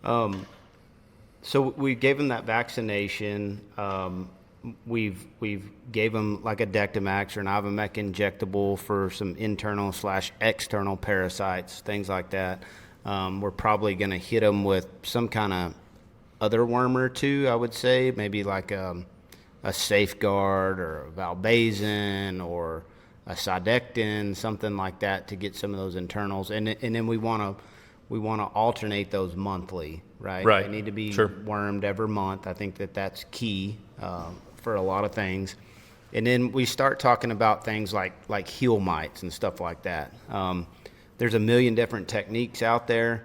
So we gave them that vaccination. We've gave them like a Dectomax or an Ivomec injectable for some internal/external parasites, things like that. We're probably going to hit them with some kind of other worm or two, I would say, maybe like a Safeguard or a Valbazin or a Cydectin, something like that, to get some of those internals. And then we want to alternate those monthly, right? Right. They need to be Sure. wormed every month. I think that's key for a lot of things. And then we start talking about things like heel mites and stuff like that. There's a million different techniques out there.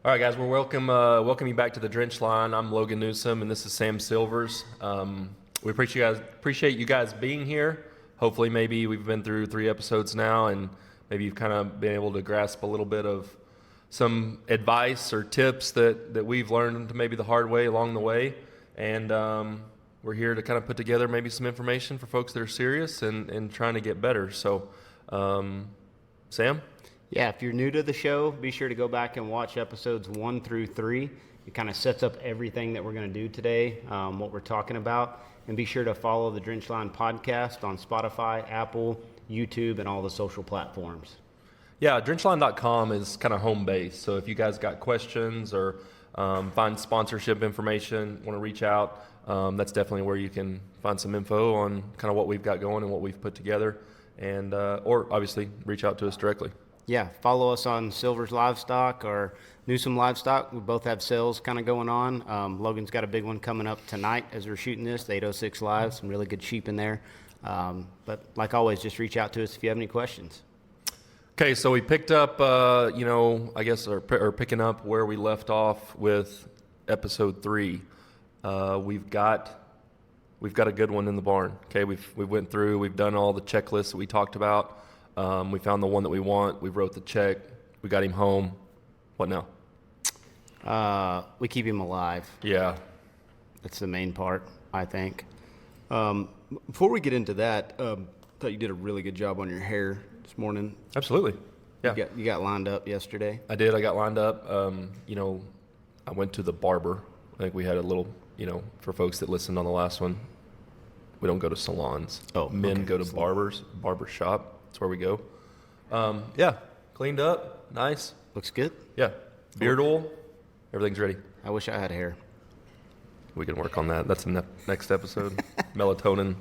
All right, guys, we're welcome you back to the Drench Line. I'm Logan Newsom, and this is Sam Silvers. We appreciate you guys being here. Hopefully, maybe we've been through 3 episodes now, and maybe you've kind of been able to grasp a little bit of some advice or tips that we've learned maybe the hard way along the way. And we're here to kind of put together maybe some information for folks that are serious and trying to get better. So, Sam? Yeah, if you're new to the show, be sure to go back and watch episodes 1 through 3. It kind of sets up everything that we're going to do today, what we're talking about. And be sure to follow the Drench Line Podcast on Spotify, Apple, YouTube, and all the social platforms. Yeah, drenchline.com is kind of home base. So if you guys got questions or find sponsorship information, want to reach out, that's definitely where you can find some info on kind of what we've got going and what we've put together. And or obviously reach out to us directly. Yeah, follow us on Silvers Livestock or Newsom Livestock. We both have sales kind of going on. Logan's got a big one coming up tonight as we're shooting this, the 806 Live, some really good sheep in there. But like always, just reach out to us if you have any questions. Okay, so we picked up, I guess, or picking up where we left off with episode 3. We've got a good one in the barn. Okay, we went through, we've done all the checklists that we talked about. We found the one that we want. We wrote the check. We got him home. What now? We keep him alive. Yeah. That's the main part, I think. Before we get into that, I thought you did a really good job on your hair this morning. Absolutely. Yeah. You got lined up yesterday? I did. I got lined up. I went to the barber. I think we had a little, for folks that listened on the last one, we don't go to salons. Oh, Men go to barber shop. That's where we go. Yeah, cleaned up, nice. Looks good. Yeah, beard oil, everything's ready. I wish I had hair. We can work on that. That's the next episode. Melatonin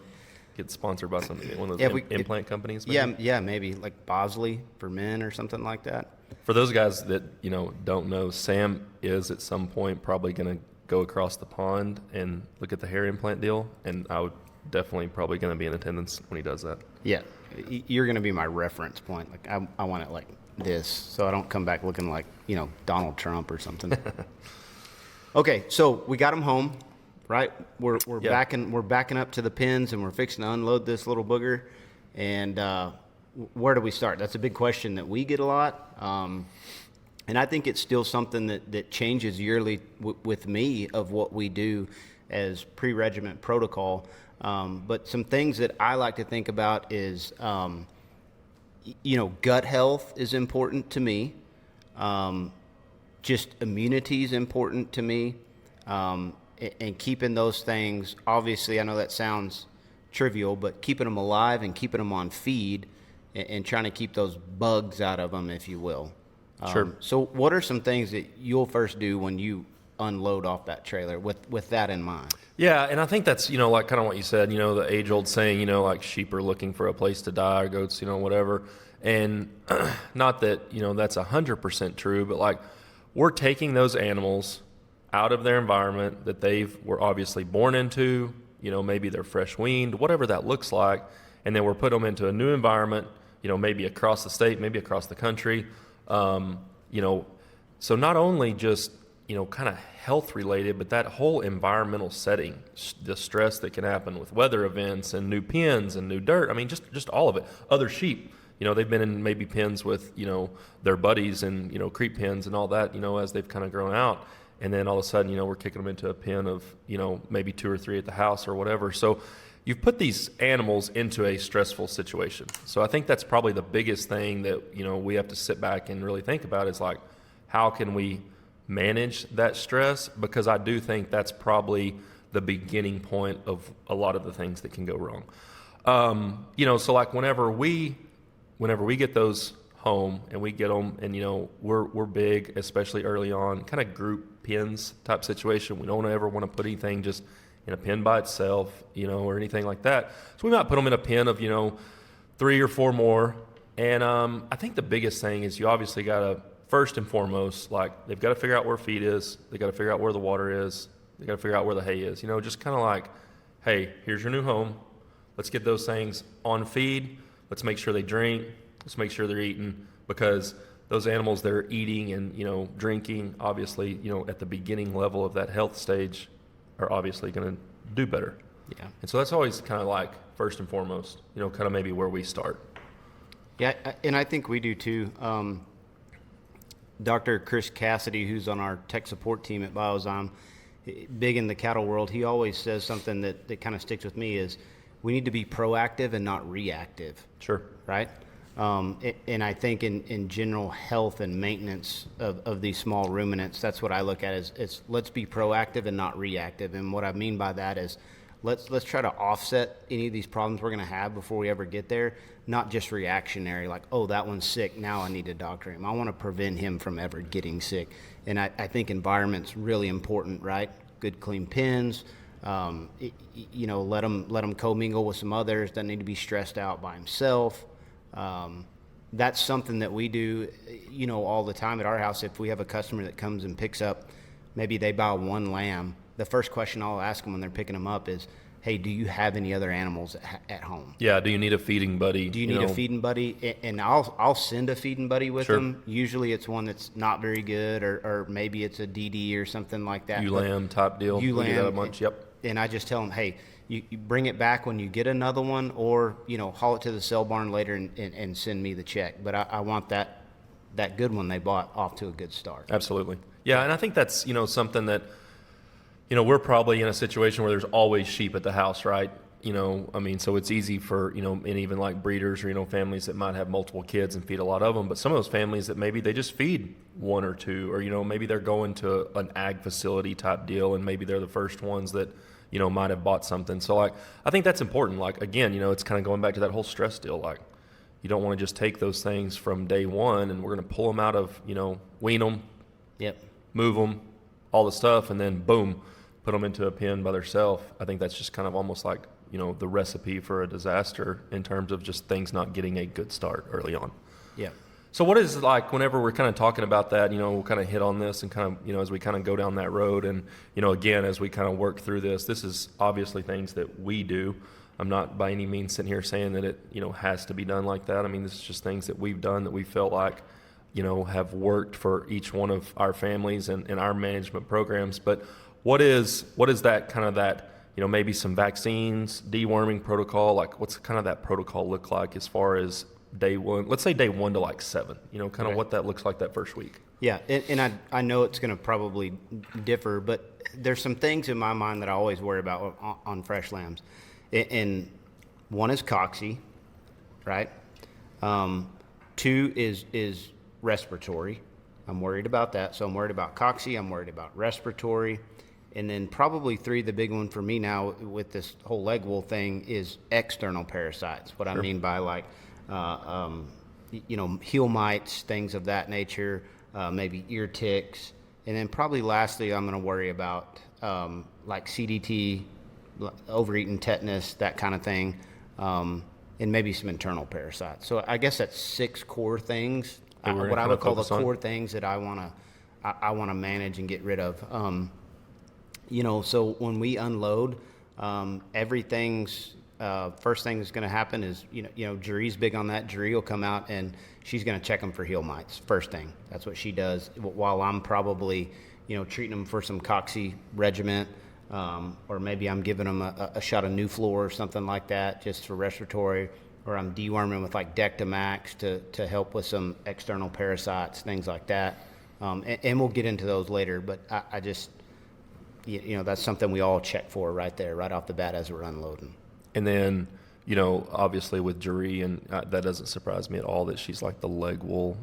gets sponsored by one of those implant companies. Maybe? Yeah, maybe like Bosley for men or something like that. For those guys that don't know, Sam is at some point probably going to go across the pond and look at the hair implant deal, and I would definitely probably going to be in attendance when he does that. Yeah, you're going to be my reference point. Like I want it like this, so I don't come back looking like Donald Trump or something. Okay, so we got him home, right? We're backing up to the pens, and we're fixing to unload this little booger. And where do we start? That's a big question that we get a lot. And I think it's still something that changes yearly with me of what we do as pre-regiment protocol. But some things that I like to think about is, gut health is important to me. Just immunity is important to me. And keeping those things, obviously, I know that sounds trivial, but keeping them alive and keeping them on feed and trying to keep those bugs out of them, if you will. Sure. So what are some things that you'll first do when you unload off that trailer with that in mind? Yeah, and I think that's, like kind of what you said, the age-old saying, like sheep are looking for a place to die, or goats, whatever. And not that, that's 100% true, but like we're taking those animals out of their environment that were obviously born into, maybe they're fresh weaned, whatever that looks like, and then we're putting them into a new environment, maybe across the state, maybe across the country. So not only just, kind of health related, but that whole environmental setting, the stress that can happen with weather events and new pens and new dirt. I mean, just all of it. Other sheep, they've been in maybe pens with, their buddies and, creep pens and all that, as they've kind of grown out. and then all of a sudden, we're kicking them into a pen of, maybe 2 or 3 at the house or whatever. So you've put these animals into a stressful situation. So I think that's probably the biggest thing that, we have to sit back and really think about is like, how can we manage that stress? Because I do think that's probably the beginning point of a lot of the things that can go wrong. So like whenever we get those home and we get them and, we're big, especially early on, kind of group pens type situation. We don't ever want to put anything just in a pen by itself, or anything like that. So we might put them in a pen of, 3 or 4 more. And I think the biggest thing is you obviously got to, first and foremost, like they've got to figure out where feed is. They got to figure out where the water is. They got to figure out where the hay is. Just kind of like, hey, here's your new home. Let's get those things on feed. Let's make sure they drink. Let's make sure they're eating, because those animals that are eating and, drinking, obviously, at the beginning level of that health stage are obviously going to do better. Yeah. And so that's always kind of like first and foremost, kind of maybe where we start. Yeah, and I think we do too. Dr. Chris Cassidy, who's on our tech support team at Biozyme, big in the cattle world, he always says something that kind of sticks with me is we need to be proactive and not reactive. Sure. Right? And I think in general health and maintenance of these small ruminants, that's what I look at is let's be proactive and not reactive. And what I mean by that is let's try to offset any of these problems we're going to have before we ever get there, not just reactionary, like, oh, that one's sick, now I need to doctor him. I want to prevent him from ever getting sick. And I think environment's really important, right? Good, clean pens. Let him commingle with some others. Doesn't need to be stressed out by himself. That's something that we do, all the time at our house. If we have a customer that comes and picks up, maybe they buy 1 lamb, the first question I'll ask them when they're picking them up is, hey, do you have any other animals at home? Yeah, do you need a feeding buddy? Do you need a feeding buddy? And I'll send a feeding buddy with Sure. them. Usually it's one that's not very good, or maybe it's a DD or something like that. Ewe-lamb type deal. Ewe-lamb. We do that a bunch, yep. And I just tell them, hey, you bring it back when you get another one, or, haul it to the sale barn later and send me the check. But I want that good one they bought off to a good start. Absolutely. Yeah, and I think that's, something that, we're probably in a situation where there's always sheep at the house, right? So it's easy for, and even like breeders or, families that might have multiple kids and feed a lot of them. But some of those families that maybe they just feed 1 or 2, or, maybe they're going to an ag facility type deal, and maybe they're the first ones that, might have bought something. So, like, I think that's important. Like, again, it's kind of going back to that whole stress deal. Like, you don't want to just take those things from day one and we're going to pull them out of, wean them, Yep. move them, all the stuff, and then boom, put them into a pen by themselves. I think that's just kind of almost like, the recipe for a disaster in terms of just things not getting a good start early on. Yeah. So what is it like whenever we're kind of talking about that, we'll kind of hit on this and kind of, as we kind of go down that road and, again, as we kind of work through this is obviously things that we do. I'm not by any means sitting here saying that it, has to be done like that. I mean, this is just things that we've done that we felt like, have worked for each one of our families and our management programs. But what is that kind of that, maybe some vaccines, deworming protocol, like what's kind of that protocol look like as far as day one, let's say day 1 to like 7, kind of what that looks like that first week. Yeah, and I know it's going to probably differ, but there's some things in my mind that I always worry about on fresh lambs. And one is cocci, right? 2 is respiratory. I'm worried about that. So I'm worried about cocci, I'm worried about respiratory. And then probably 3, the big one for me now with this whole leg wool thing is external parasites. What Sure. I mean by like, heel mites, things of that nature, maybe ear ticks. And then probably lastly, I'm going to worry about like CDT, overeating, tetanus, that kind of thing, and maybe some internal parasites. So I guess that's 6 core things, what I would call the core things that I want to manage and get rid of. So when we unload, everything's first thing that's going to happen is, Jerry's big on that. Jerry will come out and she's going to check them for heel mites. First thing, that's what she does. While I'm probably, treating them for some cocci regiment, or maybe I'm giving them a shot of Nuflor or something like that, just for respiratory, or I'm deworming with like Dectomax to help with some external parasites, things like that. And we'll get into those later, but I just, that's something we all check for right there, right off the bat as we're unloading. And then, obviously with Jeree, and that doesn't surprise me at all that she's like the leg wool,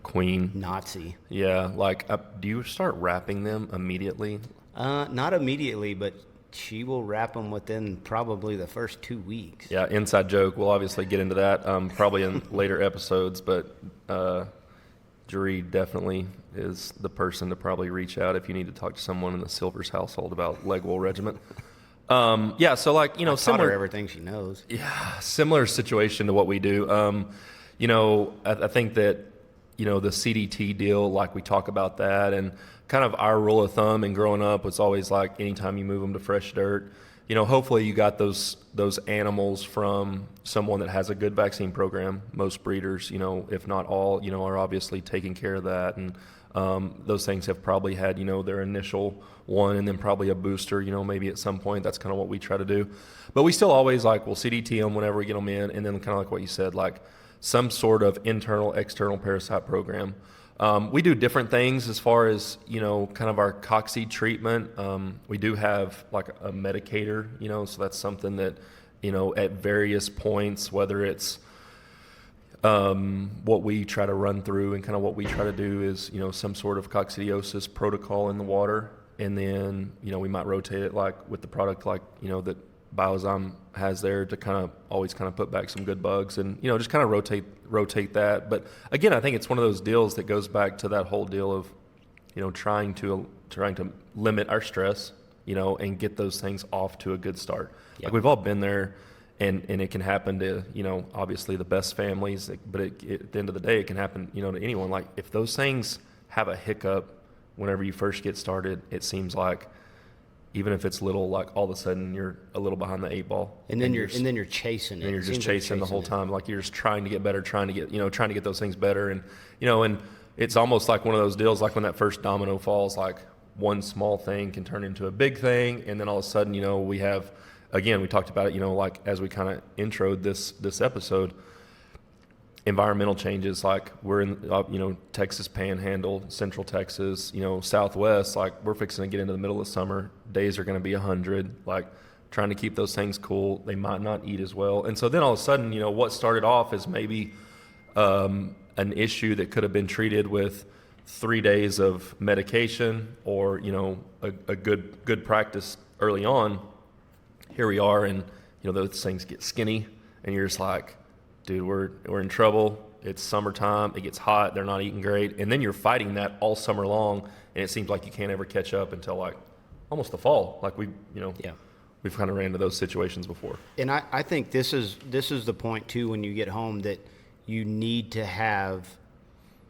queen. Nazi. Yeah. Like, do you start wrapping them immediately? Not immediately, but she will wrap them within probably the first 2 weeks. Yeah. Inside joke. We'll obviously get into that probably in later episodes, but Jeree definitely is the person to probably reach out if you need to talk to someone in the Silvers household about leg wool regiment. Yeah, so like, I taught similar her everything she knows. Yeah, similar situation to what we do. I think that, the CDT deal, like we talk about that, and kind of our rule of thumb and growing up was always like anytime you move them to fresh dirt, hopefully you got those animals from someone that has a good vaccine program. Most breeders, if not all, are obviously taking care of that. And those things have probably had, their initial one and then probably a booster, maybe at some point. That's kind of what we try to do. But we still always we'll CDT them whenever we get them in. And then kind of like what you said, like some sort of internal, external parasite program. We do different things as far as, kind of our cocci treatment. We do have like a medicator, so that's something that, at various points, whether it's what we try to run through and kind of what we try to do is, some sort of coccidiosis protocol in the water. And then, we might rotate it like with the product like, that Biozyme has there to kind of always kind of put back some good bugs and, just kind of rotate that. But again, I think it's one of those deals that goes back to that whole deal of, trying to limit our stress, and get those things off to a good start. Yep. Like we've all been there and it can happen to, obviously the best families, but at the end of the day, it can happen, to anyone. Like if those things have a hiccup whenever you first get started, it seems like, even if it's little, like all of a sudden you're a little behind the 8 ball, and then you're chasing it. And you're just chasing the whole time, like you're just trying to get better, trying to get those things better, and and it's almost like one of those deals, like when that first domino falls, like one small thing can turn into a big thing, and then all of a sudden, we have, again, we talked about it, like as we kind of introed this episode. Environmental changes, like we're in, Texas Panhandle, Central Texas, Southwest, like we're fixing to get into the middle of summer. Days are going to be 100, like trying to keep those things cool. They might not eat as well. And so then all of a sudden, what started off as maybe an issue that could have been treated with 3 days of medication or, a good practice early on. Here we are, and, those things get skinny, and you're just like, dude, we're in trouble. It's summertime. It gets hot. They're not eating great. And then you're fighting that all summer long, and it seems like you can't ever catch up until like almost the fall. Like we've kind of ran into those situations before. And I think this is the point too when you get home, that you need to have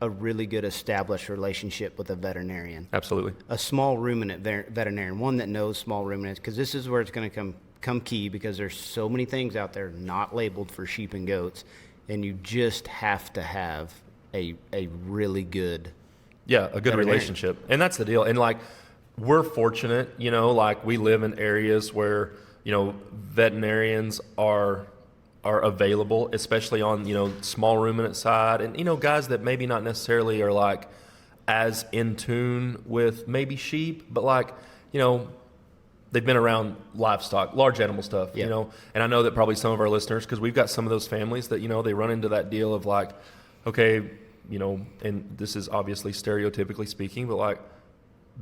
a really good established relationship with a veterinarian. Absolutely. A small ruminant veterinarian, one that knows small ruminants, because this is where it's going to come key, because there's so many things out there not labeled for sheep and goats, and you just have to have a really good a good relationship. And that's the deal. And like we're fortunate, like we live in areas where, veterinarians are available, especially on, small ruminant side, and, guys that maybe not necessarily are like as in tune with maybe sheep, but like, they've been around livestock, large animal stuff, and I know that probably some of our listeners, because we've got some of those families that, they run into that deal of like, okay, and this is obviously stereotypically speaking, but like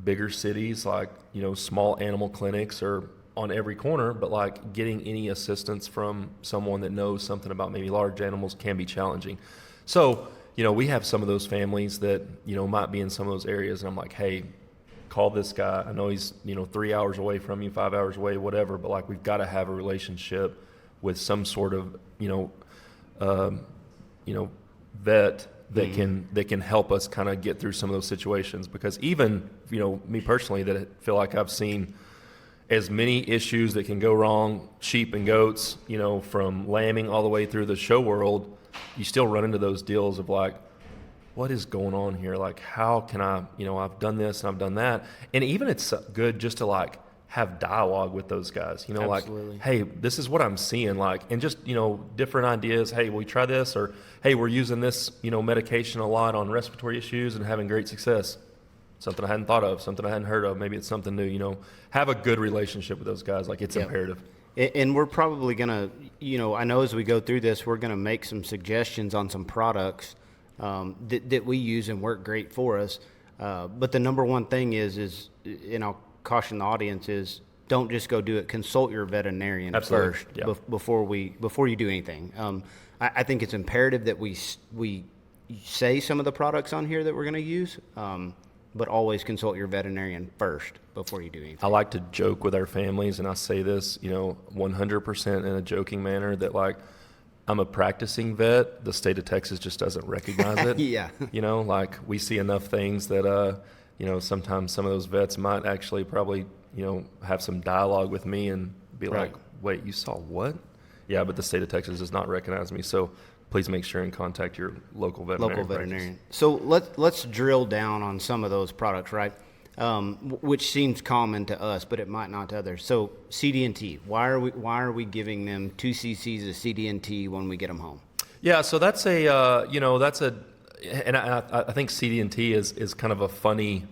bigger cities, like, small animal clinics are on every corner, but like getting any assistance from someone that knows something about maybe large animals can be challenging. So, we have some of those families that, might be in some of those areas, and I'm like, hey, call this guy. I know he's, 3 hours away from you, 5 hours away, whatever, but like we've got to have a relationship with some sort of, vet that can help us kind of get through some of those situations. Because even, me personally, that I feel like I've seen as many issues that can go wrong, sheep and goats, from lambing all the way through the show world, you still run into those deals of like, what is going on here? Like, how can I, I've done this and I've done that. And even it's good just to like have dialogue with those guys, Absolutely. like, hey, this is what I'm seeing, like, and just, different ideas. Hey, will we try this? Or, hey, we're using this, medication a lot on respiratory issues and having great success. Something I hadn't thought of, something I hadn't heard of. Maybe it's something new, have a good relationship with those guys. Like, it's imperative. And we're probably going to, I know as we go through this, we're going to make some suggestions on some products that we use and work great for us. But the number one thing is, and I'll caution the audience, is don't just go do it. Consult your veterinarian first before you do anything. I think it's imperative that we say some of the products on here that we're going to use, but always consult your veterinarian first before you do anything. I like to joke with our families, and I say this, 100% in a joking manner, that like, I'm a practicing vet. The state of Texas just doesn't recognize it. Yeah. Like, we see enough things that, sometimes some of those vets might actually probably, have some dialogue with me and be like, wait, you saw what? Yeah, but the state of Texas does not recognize me. So please make sure and contact your local veterinarian. So let's drill down on some of those products, right? Which seems common to us, but it might not to others. So CD&T, why are we giving them 2 cc's of CD&T when we get them home? Yeah, so that's and I think CD&T is kind of a funny,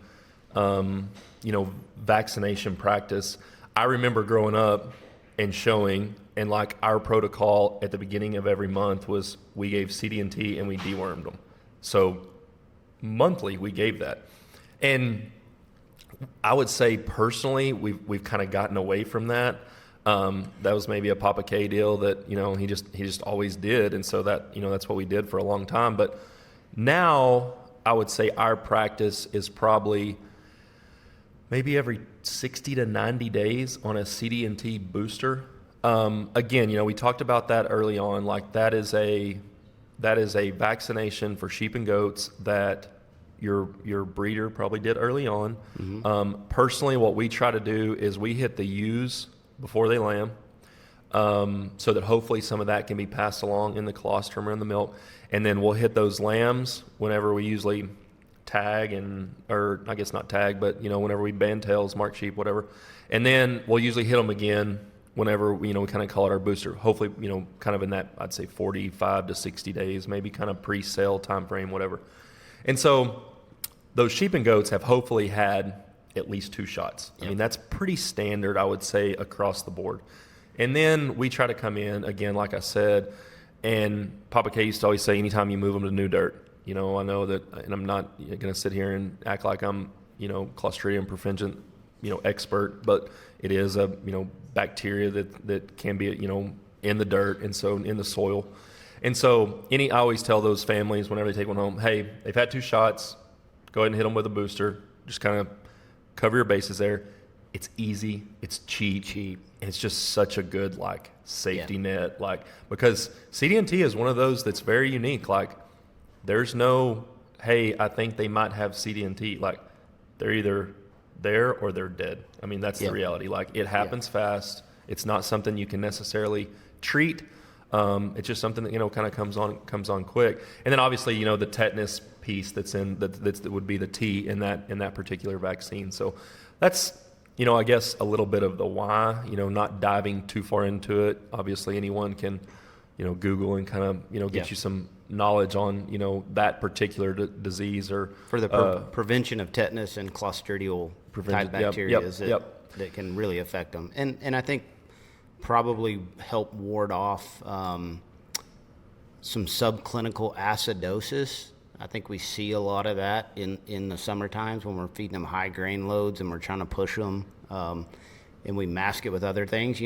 vaccination practice. I remember growing up and showing, and like our protocol at the beginning of every month was we gave CD&T and we dewormed them. So monthly we gave that. And I would say personally, we've kind of gotten away from that. That was maybe a Papa K deal that, he just always did. And so that, that's what we did for a long time. But now I would say our practice is probably maybe every 60 to 90 days on a CD&T booster. Again, we talked about that early on. Like, that is a vaccination for sheep and goats that your breeder probably did early on. Mm-hmm. Personally, what we try to do is we hit the ewes before they lamb, so that hopefully some of that can be passed along in the colostrum or in the milk. And then we'll hit those lambs whenever we usually tag or I guess not tag, but whenever we band tails, mark sheep, whatever. And then we'll usually hit them again whenever we kind of call it our booster. Hopefully, kind of in that, I'd say 45 to 60 days, maybe kind of pre-sale time frame, whatever. And so those sheep and goats have hopefully had at least 2 shots. Yep. I mean, that's pretty standard, I would say, across the board. And then we try to come in, again, like I said, and Papa K used to always say, anytime you move them to new dirt, I know that, and I'm not going to sit here and act like I'm, Clostridium perfringens, expert, but it is a, bacteria that can be, in the dirt, and so in the soil. And so I always tell those families whenever they take one home, hey, they've had 2 shots, go ahead and hit them with a booster. Just kind of cover your bases there. It's easy, it's cheap, and it's just such a good safety net. Because CD&T is one of those that's very unique. There's no, hey, I think they might have CD&T. They're either there or they're dead. I mean, that's the reality. It happens fast. It's not something you can necessarily treat. It's just something that kind of comes on quick. And then obviously the tetanus piece that would be the T in that particular vaccine. So that's I guess a little bit of the why. Not diving too far into it. Obviously anyone can Google and kind of get you some knowledge on that particular disease or for the prevention of tetanus and clostridial type bacteria that can really affect them. And I think probably help ward off some subclinical acidosis. I think we see a lot of that in the summer times when we're feeding them high grain loads and we're trying to push them, and we mask it with other things.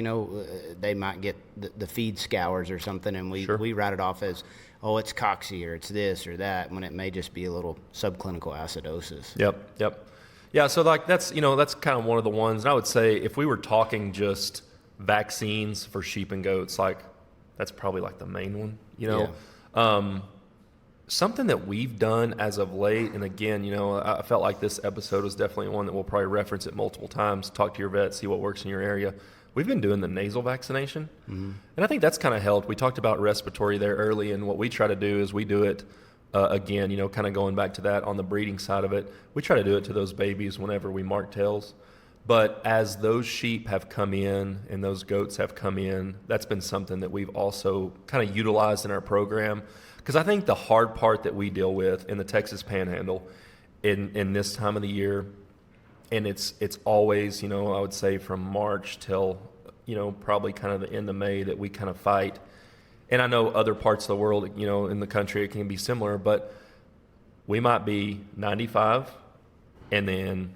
They might get the feed scours or something, and we write it off as, oh, it's cocci or it's this or that, when it may just be a little subclinical acidosis. Yep. Yeah, so that's that's kind of one of the ones. And I would say if we were talking just vaccines for sheep and goats, that's probably the main one. Something that we've done as of late, and again, I felt like this episode was definitely one that we'll probably reference it multiple times. Talk to your vet, see what works in your area. We've been doing the nasal vaccination, and I think that's kind of helped. We talked about respiratory there early, and what we try to do is we do it again, kind of going back to that on the breeding side of it. We try to do it to those babies whenever we mark tails. But as those sheep have come in and those goats have come in, that's been something that we've also kind of utilized in our program. Because I think the hard part that we deal with in the Texas Panhandle in this time of the year, and it's always, I would say from March till, probably kind of the end of May that we kind of fight. And I know other parts of the world, in the country, it can be similar, but we might be 95 and then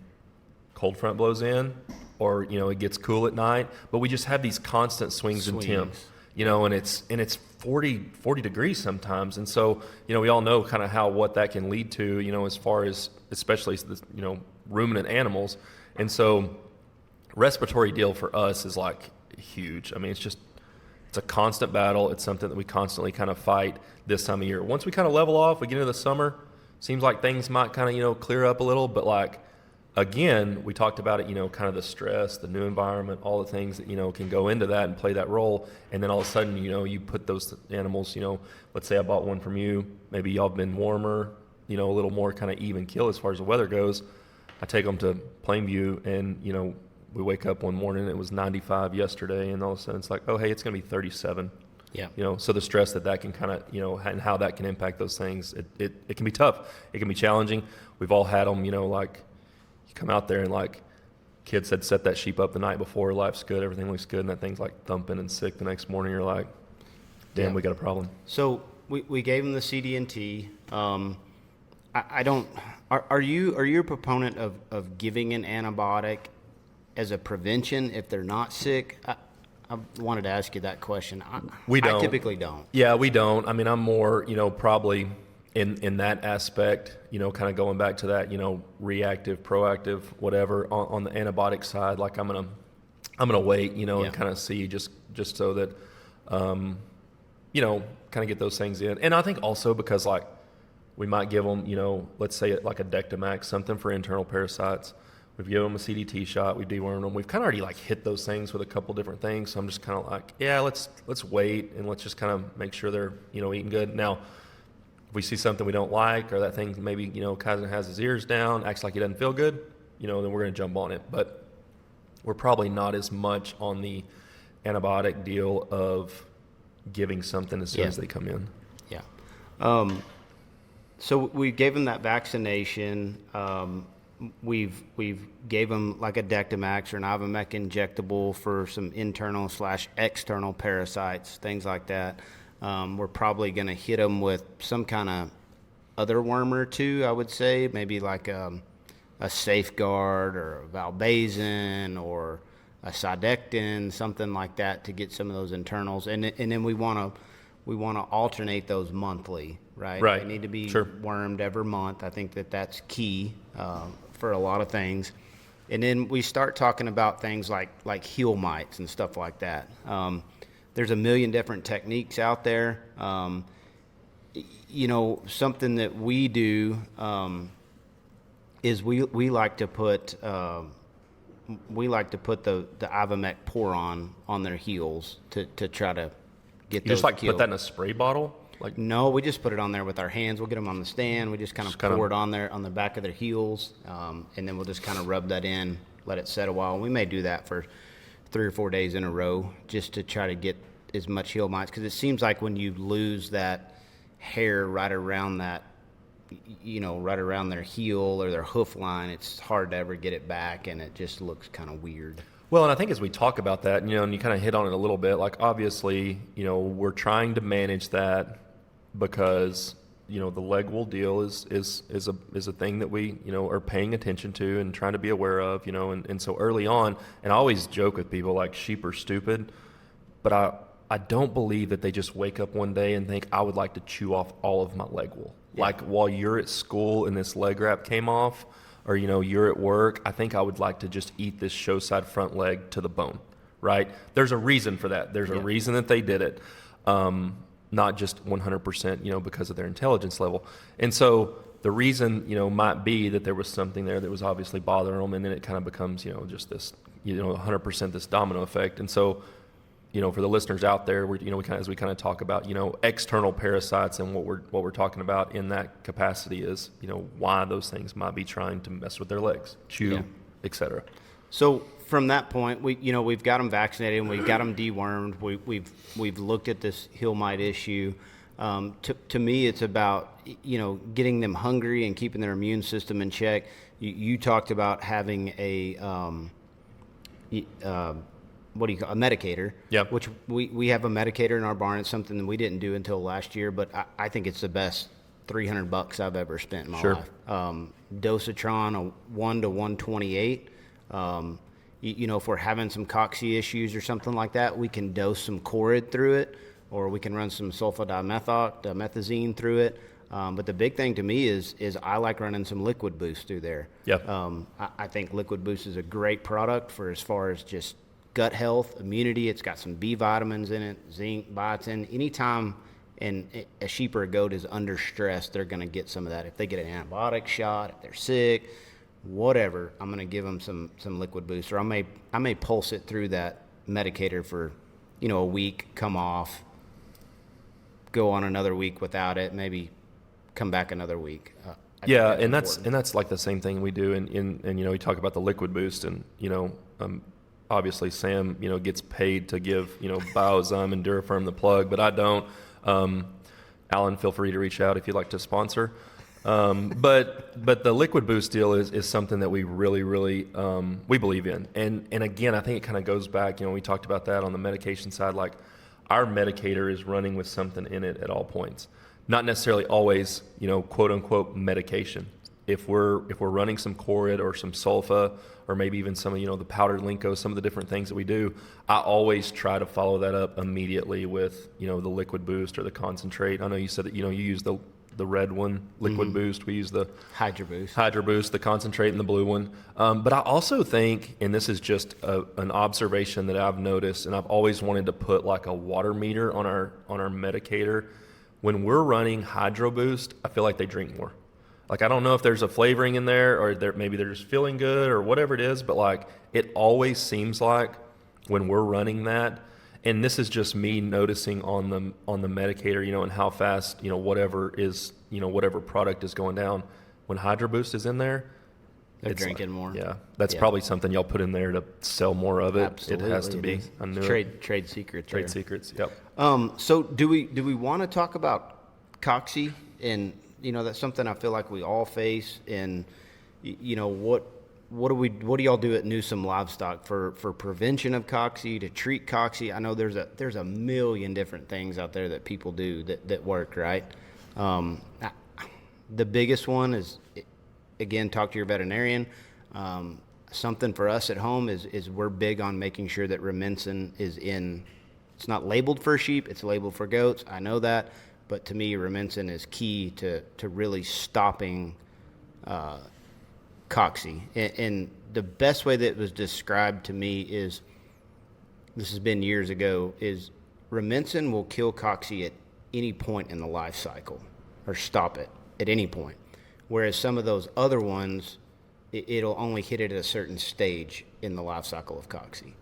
cold front blows in, or it gets cool at night, but we just have these constant swings in temps, and it's 40 degrees sometimes, and so we all know kind of what that can lead to, as far as especially ruminant animals, and so respiratory deal for us is like huge. I mean, it's a constant battle. It's something that we constantly kind of fight this time of year. Once we kind of level off, we get into the summer, seems like things might kind of clear up a little, but like. Again, we talked about it, kind of the stress, the new environment, all the things that, can go into that and play that role. And then all of a sudden, you put those animals, let's say I bought one from you. Maybe y'all have been warmer, a little more kind of even kill as far as the weather goes. I take them to Plainview and, we wake up one morning, it was 95 yesterday. And all of a sudden it's like, oh, hey, it's going to be 37. Yeah. So the stress that can kind of, and how that can impact those things, it can be tough. It can be challenging. We've all had them, like, come out there and like kids had set that sheep up the night before, life's good, everything looks good, and that thing's like thumping and sick the next morning. You're like, damn, we got a problem. So we gave him the CD&T. I don't. Are you a proponent of giving an antibiotic as a prevention if they're not sick? I wanted to ask you that question. We don't. I typically don't. Yeah, we don't. I mean, I'm more, probably. In that aspect, kind of going back to that, reactive, proactive, whatever. On the antibiotic side, like I'm gonna wait, and kind of see just so that, kind of get those things in. And I think also because like we might give them, let's say like a Dectomax, something for internal parasites. We've given them a CDT shot. We dewormed them. We've kind of already like hit those things with a couple different things. So I'm just kind of like, yeah, let's wait and let's just kind of make sure they're eating good now. If we see something we don't like, or that thing maybe, kind of has his ears down, acts like he doesn't feel good, then we're going to jump on it. But we're probably not as much on the antibiotic deal of giving something as soon as they come in. Yeah. So we gave him that vaccination. We've gave him like a Dectomax or an Ivomec injectable for some internal/external parasites, things like that. We're probably going to hit them with some kind of other worm or two, I would say, maybe like a Safeguard or a Valbazin or a Sidectin, something like that to get some of those internals. And then we want to alternate those monthly, right? Right. They need to be Sure. wormed every month. I think that's key for a lot of things. And then we start talking about things like heel mites and stuff like that. There's a million different techniques out there. Something that we do is we like to put the Ivomec Poron on their heels to try to get You those just like killed. put that in a spray bottle? Like No, we just put it on there with our hands. We'll get them on the stand. We just kind of pour it on there on the back of their heels, and then we'll just kind of rub that in, let it set a while. We may do that for 3 or 4 days in a row just to try to get as much heel mites, because it seems like when you lose that hair right around that, right around their heel or their hoof line, it's hard to ever get it back, and it just looks kind of weird. Well, and I think as we talk about that, and you kind of hit on it a little bit, like obviously, we're trying to manage that because, the leg wool deal is a thing that we, are paying attention to and trying to be aware of, and so early on, and I always joke with people like sheep are stupid, but I don't believe that they just wake up one day and think I would like to chew off all of my leg wool. Yeah. Like while you're at school and this leg wrap came off, or you're at work, I think I would like to just eat this show side front leg to the bone, right? There's a reason for that. There's a reason that they did it, not just 100%, because of their intelligence level. And so the reason, might be that there was something there that was obviously bothering them, and then it kind of becomes, just this, 100% this domino effect. And so, for the listeners out there, as we kind of talk about, external parasites, and what we're talking about in that capacity is, why those things might be trying to mess with their legs, chew, etc. So from that point, we've got them vaccinated and we've got them dewormed. We've looked at this hill mite issue. To me, it's about getting them hungry and keeping their immune system in check. You talked about having a what do you call a medicator? Yeah. Which we have a medicator in our barn. It's something that we didn't do until last year, but I think it's the best $300 I've ever spent in my Sure. life. Dosatron, a 1 to 128. If we're having some cocci issues or something like that, we can dose some Corid through it, or we can run some sulfadimethoxine through it. But the big thing to me is I like running some Liquid Boost through there. Yep. I think Liquid Boost is a great product for as far as just gut health, immunity. It's got some B vitamins in it, zinc, biotin. Anytime a sheep or a goat is under stress, they're going to get some of that. If they get an antibiotic shot, if they're sick, whatever, I'm going to give them some Liquid Boost, or I may pulse it through that medicator for a week, come off, go on another week without it, maybe come back another week. Yeah, and that's like the same thing we do. And we talk about the Liquid Boost, and obviously Sam gets paid to give Biozyme and Duraferm the plug, but I don't. Alan, feel free to reach out if you'd like to sponsor. But the Liquid Boost deal is something that we really we believe in. And again, I think it kind of goes back. We talked about that on the medication side. Like, our medicator is running with something in it at all points. Not necessarily always, quote unquote medication. If we're running some Corid or some sulfa, or maybe even some of the powdered Linco, some of the different things that we do, I always try to follow that up immediately with the Liquid Boost or the concentrate. I know you said that you use the red one, Liquid Boost. We use the Hydro Boost, the concentrate, and the blue one. But I also think, and this is just an observation that I've noticed, and I've always wanted to put like a water meter on our medicator. When we're running Hydro Boost, I feel like they drink more. Like, I don't know if there's a flavoring in there, or maybe they're just feeling good or whatever it is, but like, it always seems like when we're running that, and this is just me noticing on the medicator, and how fast, whatever product is going down. When Hydro Boost is in there, they're drinking more. Yeah, that's probably something y'all put in there to sell more of it. Absolutely, it has to be. I knew trade secrets. Trade secrets. Yep. So do we want to talk about cocci? And that's something I feel like we all face. And what do y'all do at Newsom Livestock for prevention of cocci, to treat cocci? I know there's a million different things out there that people do that work, right? The biggest one is, again, talk to your veterinarian. Something for us at home is we're big on making sure that Rumensin is in. It's not labeled for sheep, it's labeled for goats. I know that, but to me, Rumensin is key to really stopping cocci. And the best way that it was described to me is, this has been years ago, is Rumensin will kill cocci at any point in the life cycle, or stop it at any point. Whereas some of those other ones, it'll only hit it at a certain stage in the life cycle of cocci.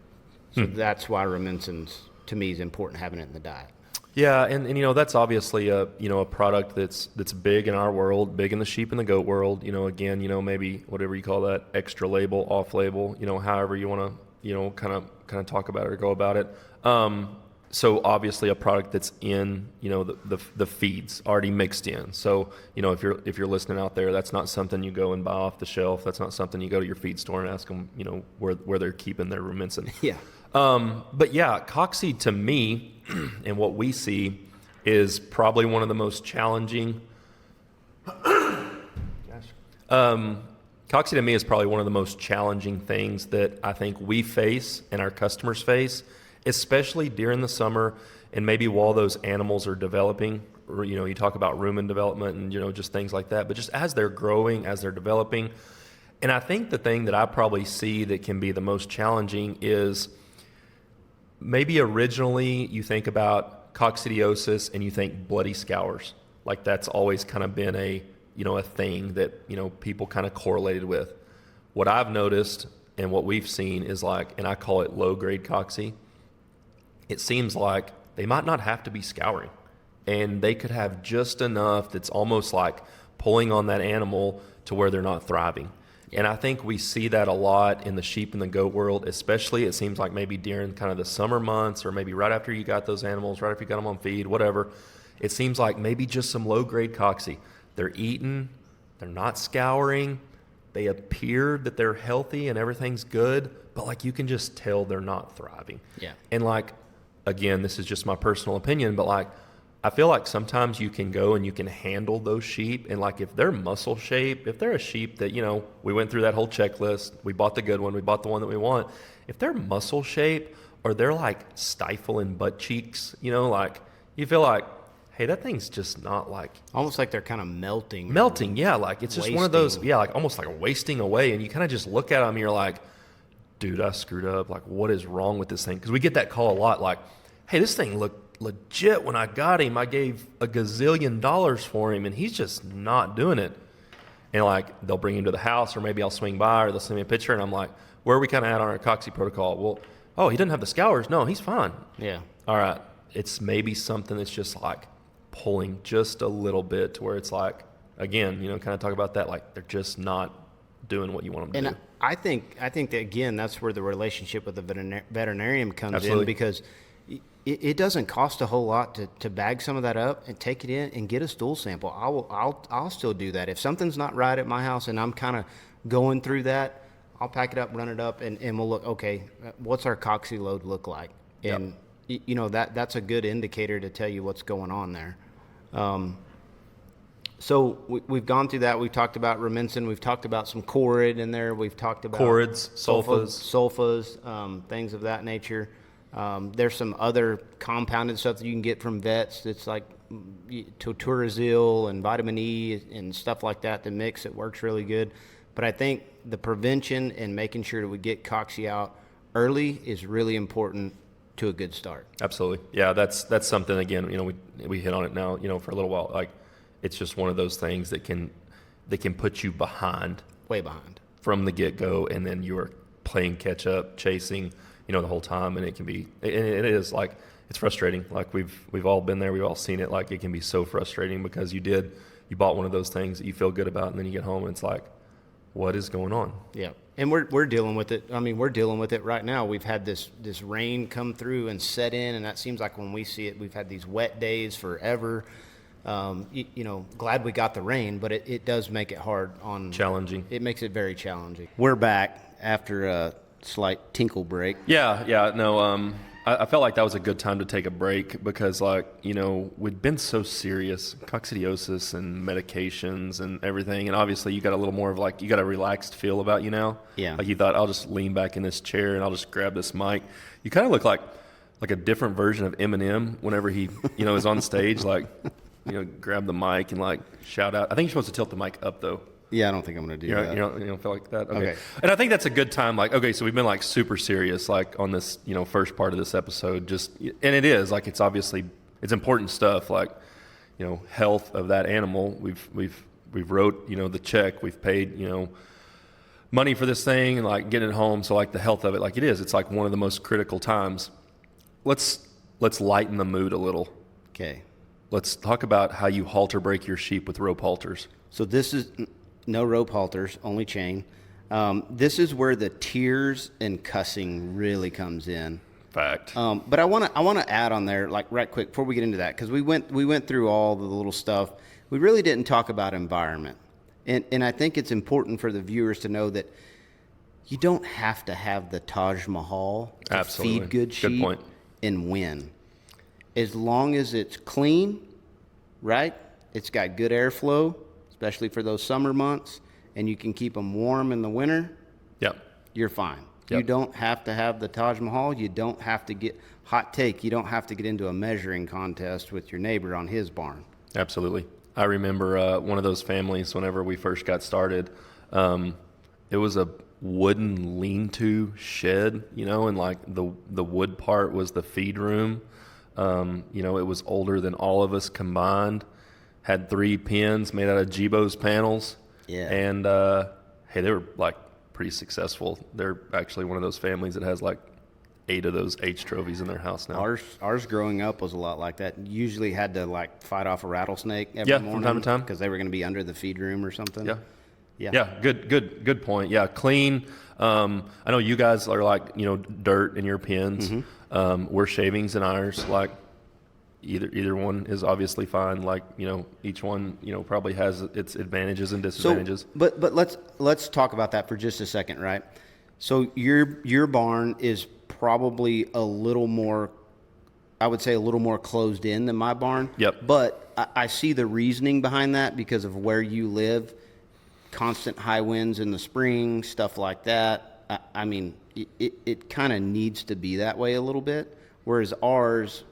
So that's why Rumensin's, to me, is important having it in the diet. Yeah, and that's obviously a product that's big in our world, big in the sheep and the goat world. Again, maybe whatever you call that, extra label, off label, however you want to kind of talk about it or go about it. So obviously a product that's in the feeds already mixed in. So if you're listening out there, that's not something you go and buy off the shelf. That's not something you go to your feed store and ask them where they're keeping their Rumensin. Yeah. But yeah, cocci to me, and what we see, is probably one of the most challenging. Cocci to me is probably one of the most challenging things that I think we face and our customers face, especially during the summer and maybe while those animals are developing. You talk about rumen development and just things like that, but just as they're growing, as they're developing. And I think the thing that I probably see that can be the most challenging is, maybe originally you think about coccidiosis and you think bloody scours. Like, that's always kind of been a thing that, people kind of correlated with. What I've noticed and what we've seen is and I call it low grade cocci. It seems like they might not have to be scouring, and they could have just enough that's almost like pulling on that animal to where they're not thriving. And I think we see that a lot in the sheep and the goat world, especially it seems like maybe during kind of the summer months or maybe right after you got those animals, right after you got them on feed, whatever. It seems like maybe just some low-grade cocci. They're eating, they're not scouring, they appear that they're healthy and everything's good, but like you can just tell they're not thriving. Yeah. And like, again, this is just my personal opinion, but like, I feel like sometimes you can go and you can handle those sheep. And like, if they're muscle shape, if they're a sheep that, you know, we went through that whole checklist, we bought the good one, we bought the one that we want. If they're muscle shape or they're like stifling butt cheeks, you know, like you feel like, hey, that thing's just not like. Almost like they're kind of melting. Melting, yeah. Like it's just one of those, yeah, like almost like wasting away. And you kind of just look at them and you're like, dude, I screwed up. Like, what is wrong with this thing? Because we get that call a lot like, hey, this thing looked legit when I got him. I gave $1 gazillion for him and he's just not doing it. And like they'll bring him to the house or maybe I'll swing by or they'll send me a picture and I'm like, where are we kind of at on our cocci protocol? Well, oh, he doesn't have the scours. No, he's fine. Yeah. All right. It's maybe something that's just like pulling just a little bit to where it's like, again, you know, kind of talk about that. Like they're just not doing what you want them to do. I think that again, that's where the relationship with the veterinarian comes Absolutely. in because it doesn't cost a whole lot to bag some of that up and take it in and get a stool sample. I'll still do that. If something's not right at my house and I'm kind of going through that, I'll pack it up, run it up, and we'll look, okay, what's our cocci load look like? And, you know, that's a good indicator to tell you what's going on there. So we've gone through that. We've talked about Rumensin. We've talked about some Corid in there. We've talked about Corids, sulfas, things of that nature. There's some other compounded stuff that you can get from vets. It's like Toturazil and vitamin E and stuff like that. The mix, it works really good. But I think the prevention and making sure that we get cocci out early is really important to a good start. Absolutely. Yeah, that's something, again, you know, we hit on it now, you know, for a little while. Like, it's just one of those things that can put you behind. Way behind. From the get-go, and then you are playing catch-up, chasing, you know, the whole time, and it is, like, it's frustrating. Like, we've all been there. We've all seen it. Like, it can be so frustrating because you bought one of those things that you feel good about, and then you get home, and it's like, what is going on? Yeah. And we're dealing with it. I mean, we're dealing with it right now. We've had this rain come through and set in, and that seems like when we see it, we've had these wet days forever. You know, glad we got the rain, but it does make it hard on. Challenging. It makes it very challenging. We're back after a slight tinkle break. Yeah. No, I felt like that was a good time to take a break because, like, you know, we'd been so serious, coccidiosis and medications and everything. And obviously you got a little more of like, you got a relaxed feel about you now. Yeah. Like you thought, I'll just lean back in this chair and I'll just grab this mic. You kind of look like a different version of Eminem whenever he, you know, is on stage, like, you know, grab the mic and like shout out. I think you're supposed to tilt the mic up though. Yeah, I don't think I'm going to do that. You don't feel like that? Okay. And I think that's a good time. Like, okay, so we've been like super serious, like on this, you know, first part of this episode, and it is like, it's obviously, it's important stuff. Like, you know, health of that animal. We've wrote, you know, the check, we've paid, you know, money for this thing and like getting it home. So like the health of it, like it's like one of the most critical times. Let's lighten the mood a little. Okay. Let's talk about how you halter break your sheep with rope halters. So this is no rope halters, only chain. This is where the tears and cussing really comes in. Fact. But I want to add on there, like right quick before we get into that, because we went through all the little stuff. We really didn't talk about environment, and I think it's important for the viewers to know that you don't have to have the Taj Mahal to Absolutely. feed good sheep. Good point. And win. As long as it's clean, right? It's got good airflow, especially for those summer months, and you can keep them warm in the winter. Yep. You're fine. Yep. You don't have to have the Taj Mahal. You don't have to get hot take. You don't have to get into a measuring contest with your neighbor on his barn. Absolutely. I remember one of those families whenever we first got started. It was a wooden lean-to shed, you know, and like the wood part was the feed room. You know, it was older than all of us combined. Had 3 pins made out of Jibo's panels. Yeah. And hey, they were like pretty successful. They're actually one of those families that has like 8 of those H trophies in their house now. Ours growing up was a lot like that. Usually had to like fight off a rattlesnake every morning. From time to time, because they were going to be under the feed room or something. Yeah. Yeah, good point. Yeah, clean. I know you guys are like, dirt in your pens. We're shavings in ours. Like either one is obviously fine. Like, each one, probably has its advantages and disadvantages. So, but let's talk about that for just a second, right? So your barn is probably a little more, I would say a little more closed in than my barn. Yep. But I see the reasoning behind that because of where you live. Constant high winds in the spring, stuff like that. I mean, it kind of needs to be that way a little bit, whereas ours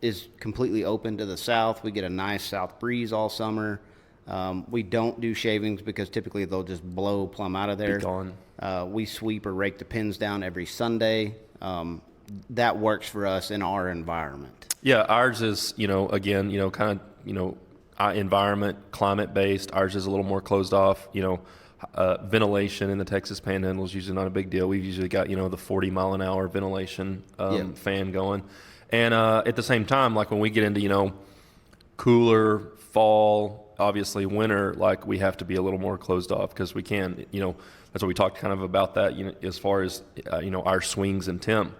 is completely open to the south. We get a nice south breeze all summer. We don't do shavings because typically they'll just blow plumb out of there. Be gone. We sweep or rake the pins down every Sunday. That works for us in our environment. Yeah, ours is, again, kind of, environment, climate based. Ours is a little more closed off. Ventilation in the Texas Panhandle is usually not a big deal. We've usually got the 40-mile-an-hour ventilation fan going, and at the same time, like when we get into cooler fall, obviously winter, like we have to be a little more closed off because we can. That's what we talked kind of about that. As far as our swings in temp,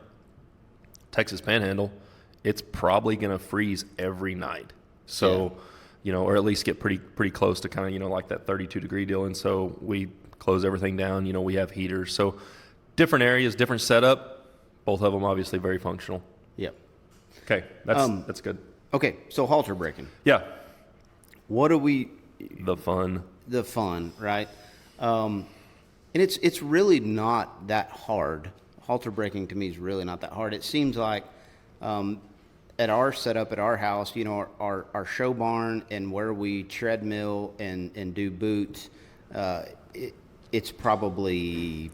Texas Panhandle, it's probably going to freeze every night. So. Yeah. Or at least get pretty close to kind of, like that 32-degree deal. And so we close everything down. We have heaters. So different areas, different setup. Both of them obviously very functional. Yep. Okay, that's good. Okay, so halter breaking. Yeah. What do we... The fun, right? And it's really not that hard. Halter breaking to me is really not that hard. It seems like... at our setup at our house, our show barn and where we treadmill and do boots, it's probably,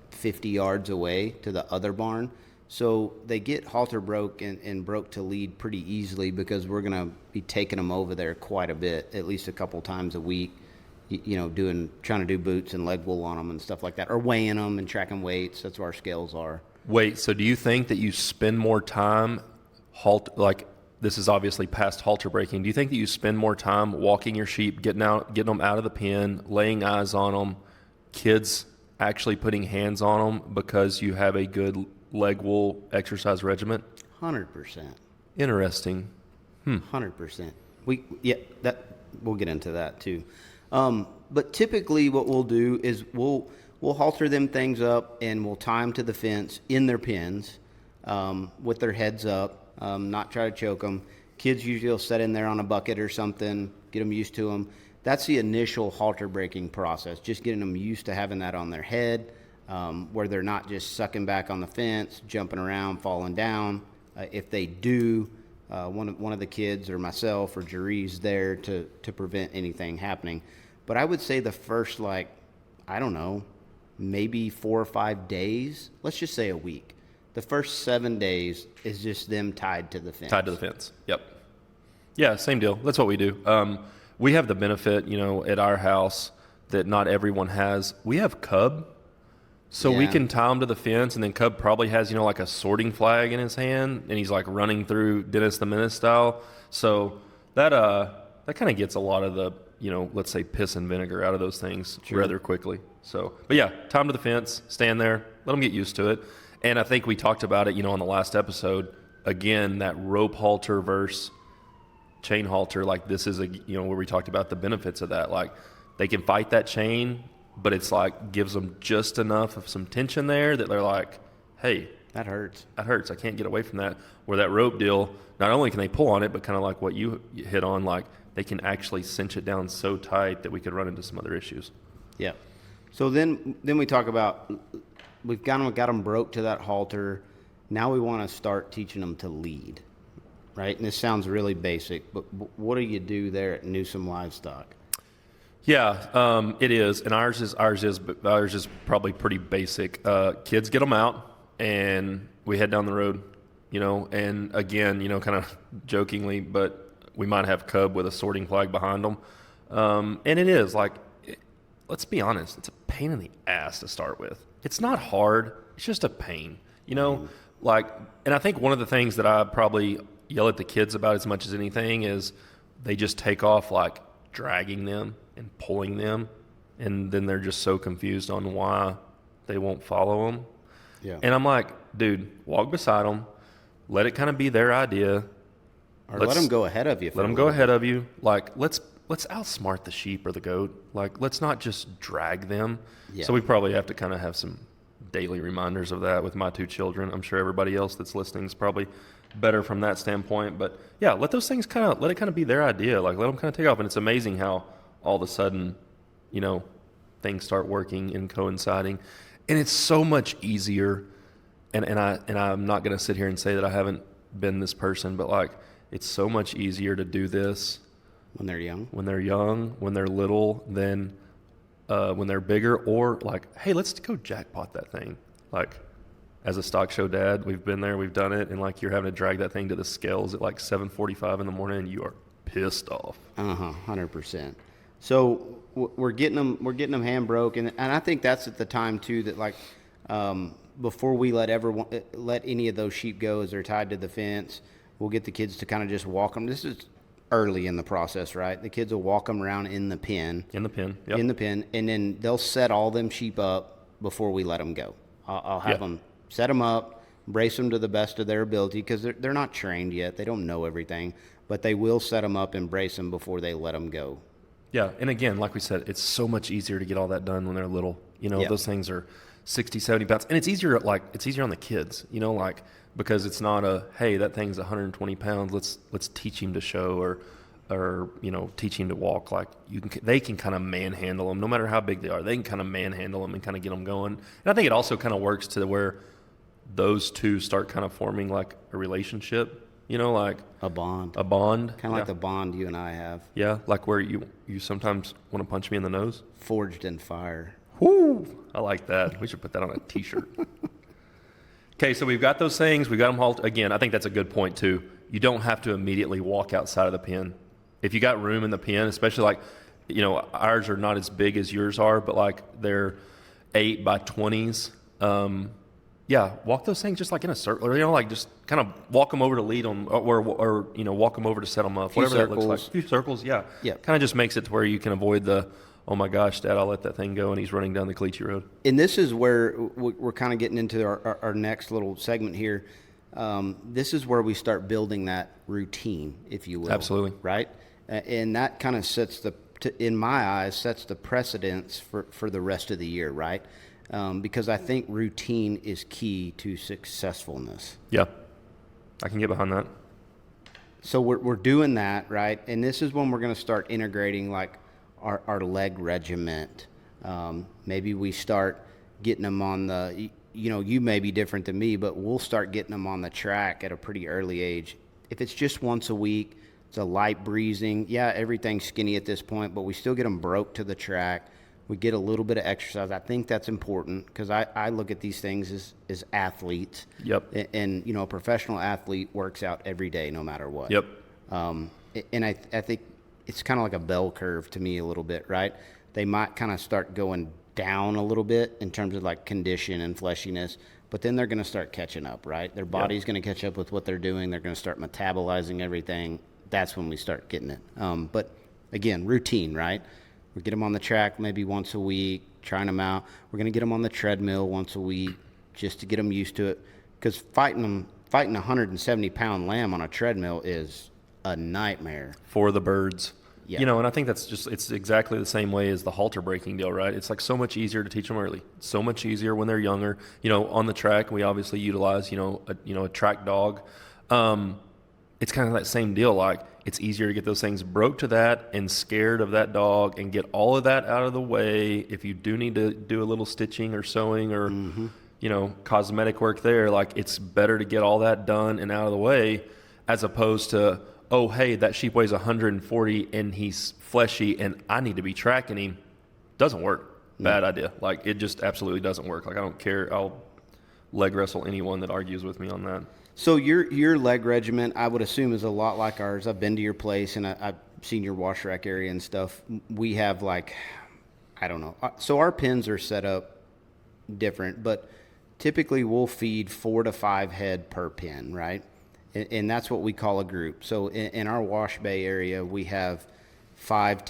50 yards away to the other barn. So they get halter broke and broke to lead pretty easily because we're going to be taking them over there quite a bit, at least a couple times a week, trying to do boots and leg wool on them and stuff like that, or weighing them and tracking weights. That's where our scales are. Wait, so do you think that you spend more time like this is obviously past halter breaking. Do you think that you spend more time walking your sheep, getting them out of the pen, laying eyes on them, kids actually putting hands on them because you have a good leg wool exercise regimen? 100%. Interesting. 100%. We'll get into that too. But typically what we'll do is we'll halter them things up and we'll tie them to the fence in their pens with their heads up. Not try to choke them. Kids usually will set in there on a bucket or something, get them used to them. That's the initial halter breaking process, just getting them used to having that on their head, where they're not just sucking back on the fence, jumping around, falling down. If they do, one of the kids or myself or Jerry's there to prevent anything happening. But I would say the first, maybe 4 or 5 days, let's just say a week. The first 7 days is just them tied to the fence. Tied to the fence. Yep. Yeah, same deal. That's what we do. We have the benefit, at our house that not everyone has. We have Cub, so we can tie him to the fence, and then Cub probably has, like a sorting flag in his hand, and he's like running through Dennis the Menace style. So that kind of gets a lot of the, let's say piss and vinegar out of those things rather quickly. So, but yeah, tie him to the fence, stand there, let them get used to it. And I think we talked about it, on the last episode. Again, that rope halter versus chain halter, like this is where we talked about the benefits of that. Like they can fight that chain, but it's like gives them just enough of some tension there that they're like, hey, that hurts. I can't get away from that. Where that rope deal, not only can they pull on it, but kind of like what you hit on, like they can actually cinch it down so tight that we could run into some other issues. Yeah. So then we talk about. We've got them broke to that halter. Now we want to start teaching them to lead, right? And this sounds really basic, but what do you do there at Newsom Livestock? Yeah, it is, and ours is probably pretty basic. Kids get them out, and we head down the road, And again, kind of jokingly, but we might have Cub with a sorting flag behind them, and it is like, let's be honest, it's a pain in the ass to start with. It's not hard. It's just a pain, and I think one of the things that I probably yell at the kids about as much as anything is they just take off like dragging them and pulling them. and then they're just so confused on why they won't follow them. Yeah. And I'm like, dude, walk beside them, let it kind of be their idea. Or let them go ahead of you. Let them go ahead of you. Like, let's outsmart the sheep or the goat. Like, let's not just drag them. Yeah. So we probably have to kind of have some daily reminders of that with my 2 children. I'm sure everybody else that's listening is probably better from that standpoint. But yeah, let those things let it be their idea. Like, let them kind of take off. And it's amazing how all of a sudden, things start working and coinciding. And it's so much easier. And I'm not going to sit here and say that I haven't been this person, but like, it's so much easier to do this when they're young, when they're little, than when they're bigger. Or like, hey, let's go jackpot that thing. Like, as a stock show dad, we've been there, we've done it, and like, you're having to drag that thing to the scales at like 7:45 in the morning, and you are pissed off. 100%. So we're getting them hand broke, and I think that's at the time too that like before we let any of those sheep go as they're tied to the fence, we'll get the kids to kind of just walk them. This is early in the process, right? The kids will walk them around in the pen. Yep. In the pen, and then they'll set all them sheep up before we let them go. I'll have them set them up, brace them to the best of their ability, because they're not trained yet. They don't know everything, but they will set them up and brace them before they let them go. Yeah, and again, like we said, it's so much easier to get all that done when they're little. Those things are 60, 70 pounds. And it's easier on the kids, because it's not hey, that thing's 120 pounds. Let's teach him to show or teach him to walk. Like, they can kind of manhandle them no matter how big they are. They can kind of manhandle them and kind of get them going. And I think it also kind of works to where those two start kind of forming like a relationship, like a bond. Kind of like the bond you and I have. Yeah, like where you sometimes want to punch me in the nose. Forged in fire. Woo! I like that. We should put that on a T-shirt. Okay, so we've got those things. We've got them halted. Again, I think that's a good point too. You don't have to immediately walk outside of the pen. If you got room in the pen, especially like, ours are not as big as yours are, but like they're 8 by 20s. Walk those things just like in a circle, or, like just kind of walk them over to lead them, or walk them over to set them up, whatever that looks like. A few circles, yeah. Kind of just makes it to where you can avoid the, oh my gosh, Dad, I'll let that thing go, and he's running down the Cleachy Road. And this is where we're kind of getting into our next little segment here. This is where we start building that routine, if you will. Absolutely. Right? And that kind of in my eyes, sets the precedence for the rest of the year, right? Because I think routine is key to successfulness. Yeah, I can get behind that. So we're doing that, right? And this is when we're going to start integrating like our leg regiment. Maybe we start getting them on the, you may be different than me, but we'll start getting them on the track at a pretty early age. If it's just once a week, it's a light breezing. Yeah, everything's skinny at this point, but we still get them broke to the track. We get a little bit of exercise. I think that's important because I look at these things as athletes. Yep. And a professional athlete works out every day no matter what. Yep. And I think it's kind of like a bell curve to me a little bit, right? They might kind of start going down a little bit in terms of like condition and fleshiness, but then they're going to start catching up, right? Their body's going to catch up with what they're doing. They're going to start metabolizing everything. That's when we start getting it. But again, routine, right? We get them on the track maybe once a week, trying them out. We're going to get them on the treadmill once a week just to get them used to it. Because fighting a 170-pound lamb on a treadmill is a nightmare. For the birds. Yeah. And I think it's exactly the same way as the halter breaking deal, right? It's like so much easier to teach them early. It's so much easier when they're younger. On the track, we obviously utilize, a track dog. It's kind of that same deal. Like, it's easier to get those things broke to that and scared of that dog and get all of that out of the way. If you do need to do a little stitching or sewing or, cosmetic work there, like, it's better to get all that done and out of the way as opposed to, oh, hey, that sheep weighs 140 and he's fleshy and I need to be tracking him. Doesn't work. Bad idea. Like, it just absolutely doesn't work. Like, I don't care. I'll leg wrestle anyone that argues with me on that. So your leg regiment, I would assume, is a lot like ours. I've been to your place and I've seen your wash rack area and stuff. We have like, I don't know. So our pens are set up different, but typically we'll feed 4 to 5 head per pen, right? And that's what we call a group. So in our wash bay area, we have 5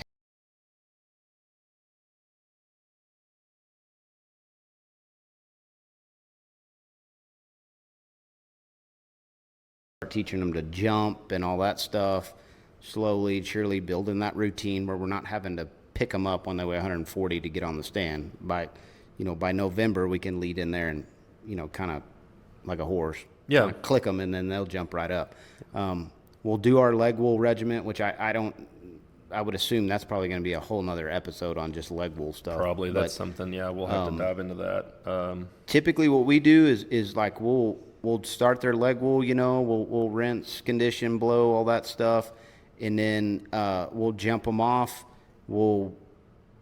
teaching them to jump and all that stuff, slowly, surely building that routine where we're not having to pick them up when they weigh 140 to get on the stand. By November, we can lead in there and, kind of like a horse. Yeah. Click them, and then they'll jump right up. We'll do our leg wool regiment, which I would assume that's probably going to be a whole nother episode on just leg wool stuff. Probably. That's something, we'll have to dive into that. Typically what we do is like we'll start their leg wool, we'll rinse, condition, blow, all that stuff. And then we'll jump them off. We'll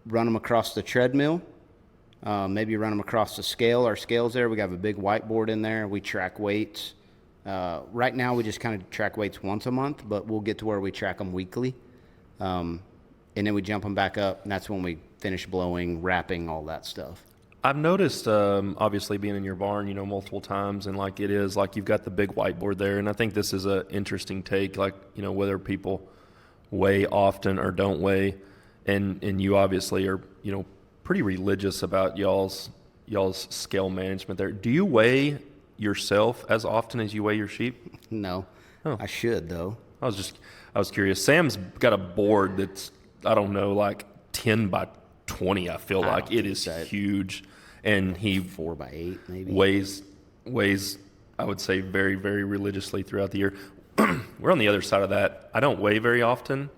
run them across the treadmill. Maybe run them across the scale. Our scale's there. We have a big whiteboard in there. We track weights. Right now, we just kind of track weights once a month, but we'll get to where we track them weekly. And then we jump them back up, and that's when we finish blowing, wrapping, all that stuff. I've noticed, obviously, being in your barn, multiple times, and like it is, like you've got the big whiteboard there, and I think this is an interesting take, like, whether people weigh often or don't weigh, and you obviously are, pretty religious about y'all's scale management there. Do you weigh yourself as often as you weigh your sheep? No. Oh. I should, though. I was curious. Sam's got a board that's, I don't know, like 10 by 20, I feel like. It is huge. And he 4 by 8, maybe. Weighs, I would say, very, very religiously throughout the year. We're on the other side of that. I don't weigh very often.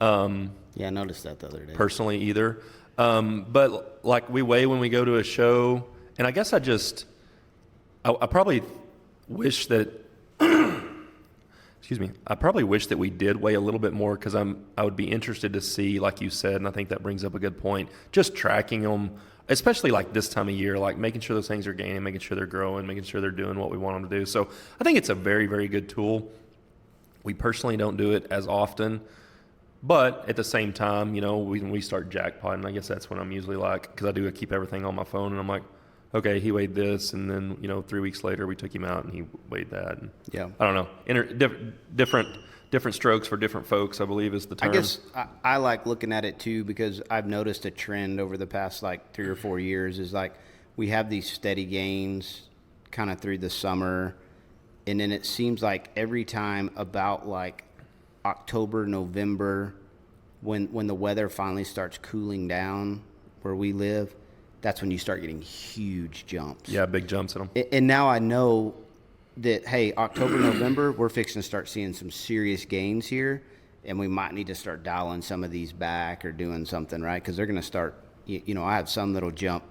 Yeah, I noticed that the other day. Personally either. But like we weigh when we go to a show, and I guess I probably wish that, excuse me, I probably wish that we did weigh a little bit more, because I would be interested to see, like you said, and I think that brings up a good point, just tracking them, especially like this time of year, like making sure those things are gaining, making sure they're growing, making sure they're doing what we want them to do. So I think it's a very, very good tool. We personally don't do it as often. But at the same time, when we start jackpotting, I guess that's when I'm usually like, because I do keep everything on my phone, and I'm like, okay, he weighed this, and then 3 weeks later we took him out and he weighed that. And yeah, I don't know, different strokes for different folks, I believe is the term. I guess I like looking at it too, because I've noticed a trend over the past like 3 or 4 years is like we have these steady gains kind of through the summer, and then it seems like every time about like October, November, when the weather finally starts cooling down where we live, that's when you start getting huge jumps. Yeah, big jumps in them. And now I know that, hey, October, November, we're fixing to start seeing some serious gains here, and we might need to start dialing some of these back or doing something, right? Because they're going to start, I have some that'll jump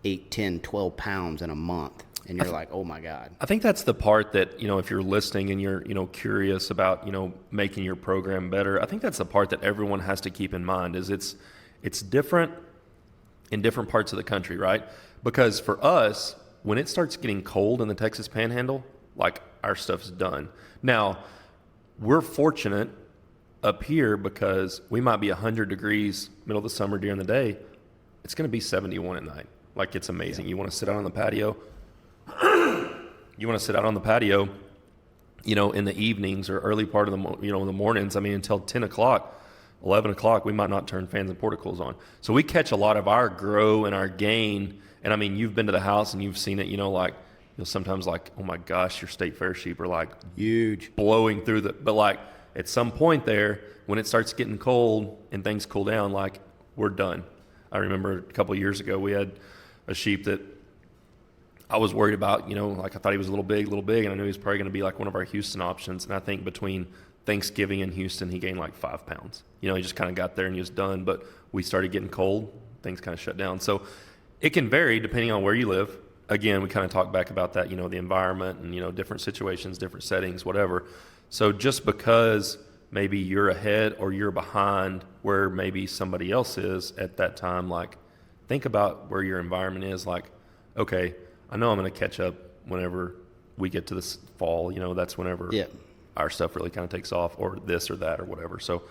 8, 10, 12 pounds in a month. And you're like, oh my God. I think that's the part that, if you're listening and you're, curious about, making your program better, I think that's the part that everyone has to keep in mind is it's different in different parts of the country, right? Because for us, when it starts getting cold in the Texas Panhandle, like our stuff's done. Now, we're fortunate up here because we might be 100 degrees middle of the summer during the day. It's going to be 71 at night. Like, it's amazing. Yeah. You want to sit out on the patio. In the evenings or early part of the, in the mornings, until 10 o'clock, 11 o'clock, we might not turn fans and portacles on. So we catch a lot of our grow and our gain. And you've been to the house and you've seen it, sometimes like, oh my gosh, your state fair sheep are like huge, blowing through but like at some point there, when it starts getting cold and things cool down, like we're done. I remember a couple of years ago, we had a sheep that I was worried about, like I thought he was a little big, and I knew he was probably going to be like one of our Houston options. And I think between Thanksgiving and Houston, he gained like 5 pounds. He just kind of got there and he was done. But we started getting cold, things kind of shut down. So it can vary depending on where you live. Again, we kind of talk back about that, the environment and, different situations, different settings, whatever. So just because maybe you're ahead or you're behind where maybe somebody else is at that time, like think about where your environment is. Like, okay, I know I'm going to catch up whenever we get to this fall. That's whenever our stuff really kind of takes off, or this or that or whatever. So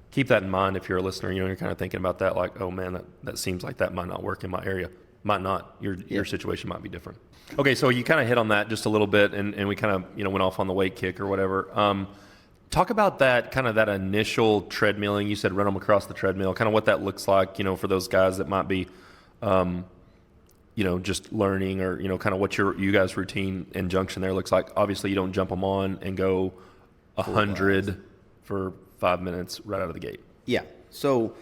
keep that in mind if you're a listener. You're kind of thinking about that, like, oh man, that seems like that might not work in my area. Might not. Your situation might be different. Okay, so you kind of hit on that just a little bit, and we kind of went off on the weight kick or whatever. Talk about that kind of that initial treadmilling. You said run them across the treadmill. Kind of what that looks like, for those guys that might be. just learning or, kind of what you guys' routine injunction there looks like. Obviously, you don't jump them on and go 100 for 5 minutes right out of the gate. Yeah. So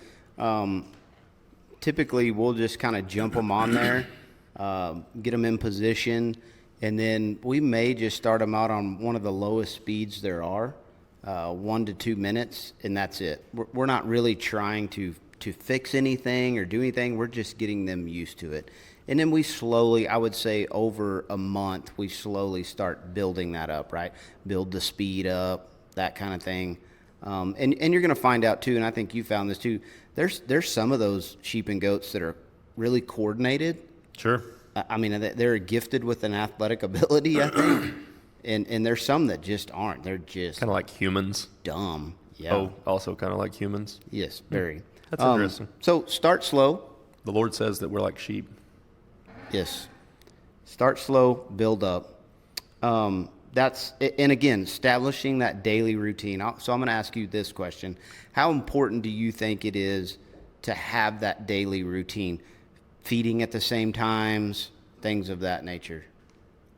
typically we'll just kind of jump them on there, get them in position, and then we may just start them out on one of the lowest speeds there are, 1 to 2 minutes, and that's it. We're not really trying to fix anything or do anything. We're just getting them used to it. And then we slowly, I would say over a month, we slowly start building that up, right? Build the speed up, that kind of thing. And you're going to find out too, and I think you found this too, there's some of those sheep and goats that are really coordinated. Sure. I mean, they're gifted with an athletic ability, I think. And there's some that just aren't. They're just kind of like humans. Dumb. Yeah. Oh, also kind of like humans. Yes, very. That's interesting. So start slow. The Lord says that we're like sheep. Yes. Start slow, build up. And again, establishing that daily routine. So I'm going to ask you this question. How important do you think it is to have that daily routine? Feeding at the same times, things of that nature.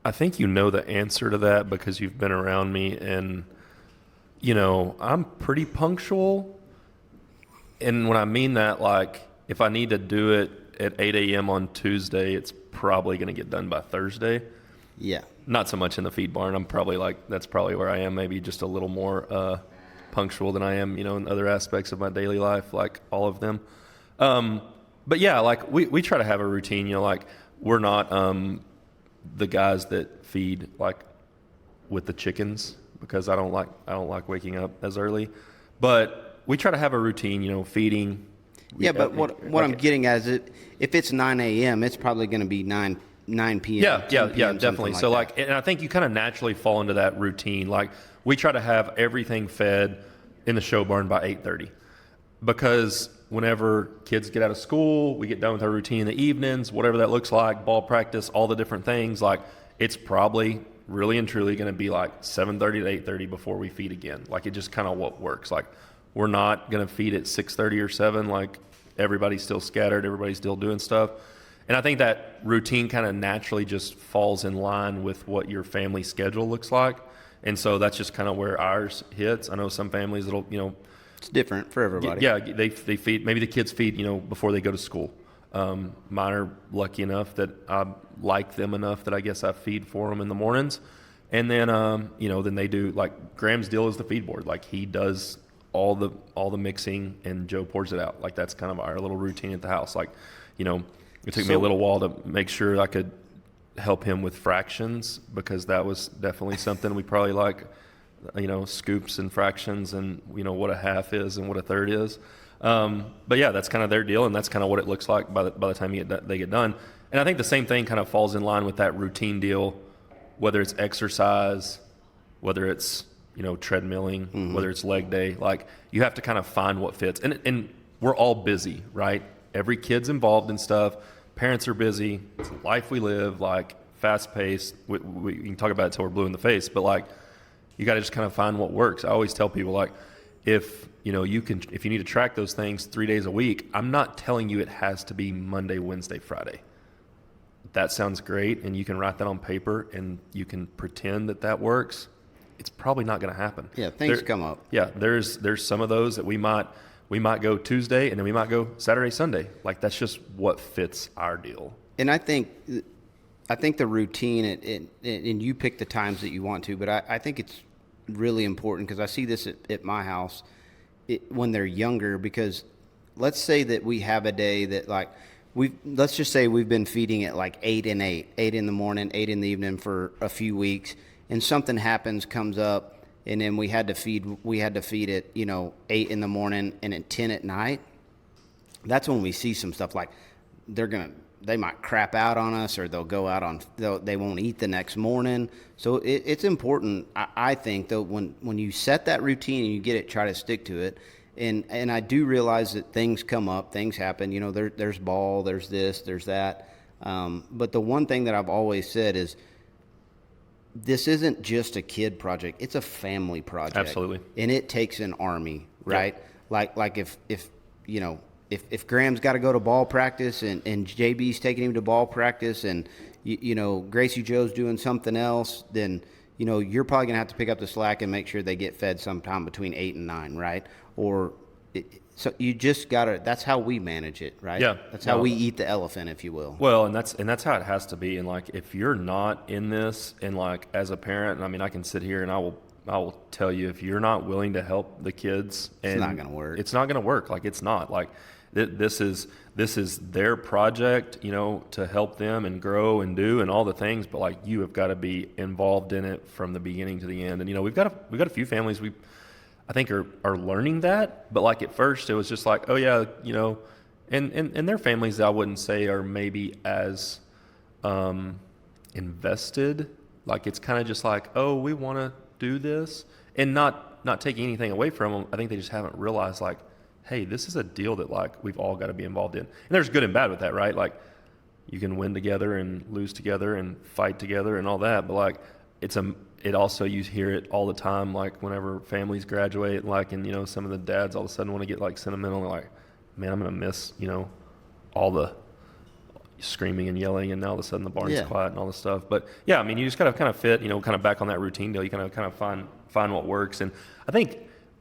I think you know the answer to that because you've been around me, and, I'm pretty punctual. And when I mean that, like, if I need to do it at 8 a.m. on Tuesday, it's probably going to get done by Thursday. Yeah. Not so much in the feed barn. I'm probably that's probably where I am, maybe just a little more punctual than I am, in other aspects of my daily life, like all of them. But yeah, like we try to have a routine, like we're not the guys that feed like with the chickens because I don't like waking up as early. But we try to have a routine, feeding. Yeah, but what I'm getting at is if it's 9 a.m., it's probably going to be 9 p.m. Yeah, PM, definitely. So and I think you kind of naturally fall into that routine. Like we try to have everything fed in the show barn by 8:30 because whenever kids get out of school, we get done with our routine in the evenings, whatever that looks like, ball practice, all the different things, like it's probably really and truly going to be like 7:30 to 8:30 before we feed again. Like it just kind of what works. Like we're not going to feed at 6:30 or 7, like everybody's still scattered, everybody's still doing stuff. And I think that routine kind of naturally just falls in line with what your family schedule looks like. And so that's just kind of where ours hits. I know some families that'll, it's different for everybody. Yeah, they feed, maybe the kids feed, before they go to school. Mine are lucky enough that I like them enough that I guess I feed for them in the mornings. And then, then they do, like Graham's deal is the feed board. Like he does all the mixing and Joe pours it out. Like that's kind of our little routine at the house. Like, it took me a little while to make sure I could help him with fractions because that was definitely something we probably like, scoops and fractions and, what a half is and what a third is. But yeah, that's kind of their deal and that's kind of what it looks like by the time they get done. And I think the same thing kind of falls in line with that routine deal, whether it's exercise, whether it's, treadmilling, mm-hmm. whether it's leg day, like you have to kind of find what fits. And we're all busy, right? Every kid's involved in stuff. Parents are busy. It's the life we live, like fast paced. We can talk about it till we're blue in the face, but like you got to just kind of find what works. I always tell people like, if you need to track those things 3 days a week, I'm not telling you it has to be Monday, Wednesday, Friday. That sounds great. And you can write that on paper and you can pretend that works. It's probably not going to happen. Yeah. Things come up. Yeah. There's some of those that we might go Tuesday and then we might go Saturday, Sunday. Like that's just what fits our deal. And I think the routine, and you pick the times that you want to, but I think it's really important because I see this at my house when they're younger, because let's say that we have a day that like let's just say we've been feeding at like 8 and 8 in the morning, 8 in the evening for a few weeks, and something comes up, and then we had to feed at 8 in the morning and at 10 at night. That's when we see some stuff like they might crap out on us, or they'll go out they won't eat the next morning. So it's important, I think, though, when you set that routine and you get it, try to stick to it. And I do realize that things come up, things happen. There's ball, there's this, there's that. But the one thing that I've always said is, this isn't just a kid project; it's a family project. Absolutely. And it takes an army, right? Yep. Like if if Graham's got to go to ball practice and JB's taking him to ball practice and, Gracie Joe's doing something else, then, you're probably going to have to pick up the slack and make sure they get fed sometime between 8 and 9, right? So you just got to – that's how we manage it, right? Yeah. That's how we eat the elephant, if you will. Well, and that's how it has to be. And, like, if you're not in this and, like, as a parent, I mean, I can sit here and I will tell you, if you're not willing to help the kids, and it's not going to work. It's not going to work. Like, it's not. Like, this is their project, to help them and grow and do and all the things. But, like, you have got to be involved in it from the beginning to the end. And, we've got a few families I think are learning that. But, like, at first it was just like, oh yeah, and their families I wouldn't say are maybe as invested. Like, it's kind of just like, oh, we want to do this, and not taking anything away from them. I think they just haven't realized, like, hey, this is a deal that, like, we've all got to be involved in. And there's good and bad with that, right? Like, you can win together and lose together and fight together and all that, but, like, it also, you hear it all the time, like, whenever families graduate, like, and some of the dads all of a sudden want to get, like, sentimental, and, like, man, I'm gonna miss all the screaming and yelling, and now all of a sudden the barn's quiet and all this stuff. But yeah, I mean, you just gotta kind of fit, kind of back on that routine deal. You kind of find what works. And I think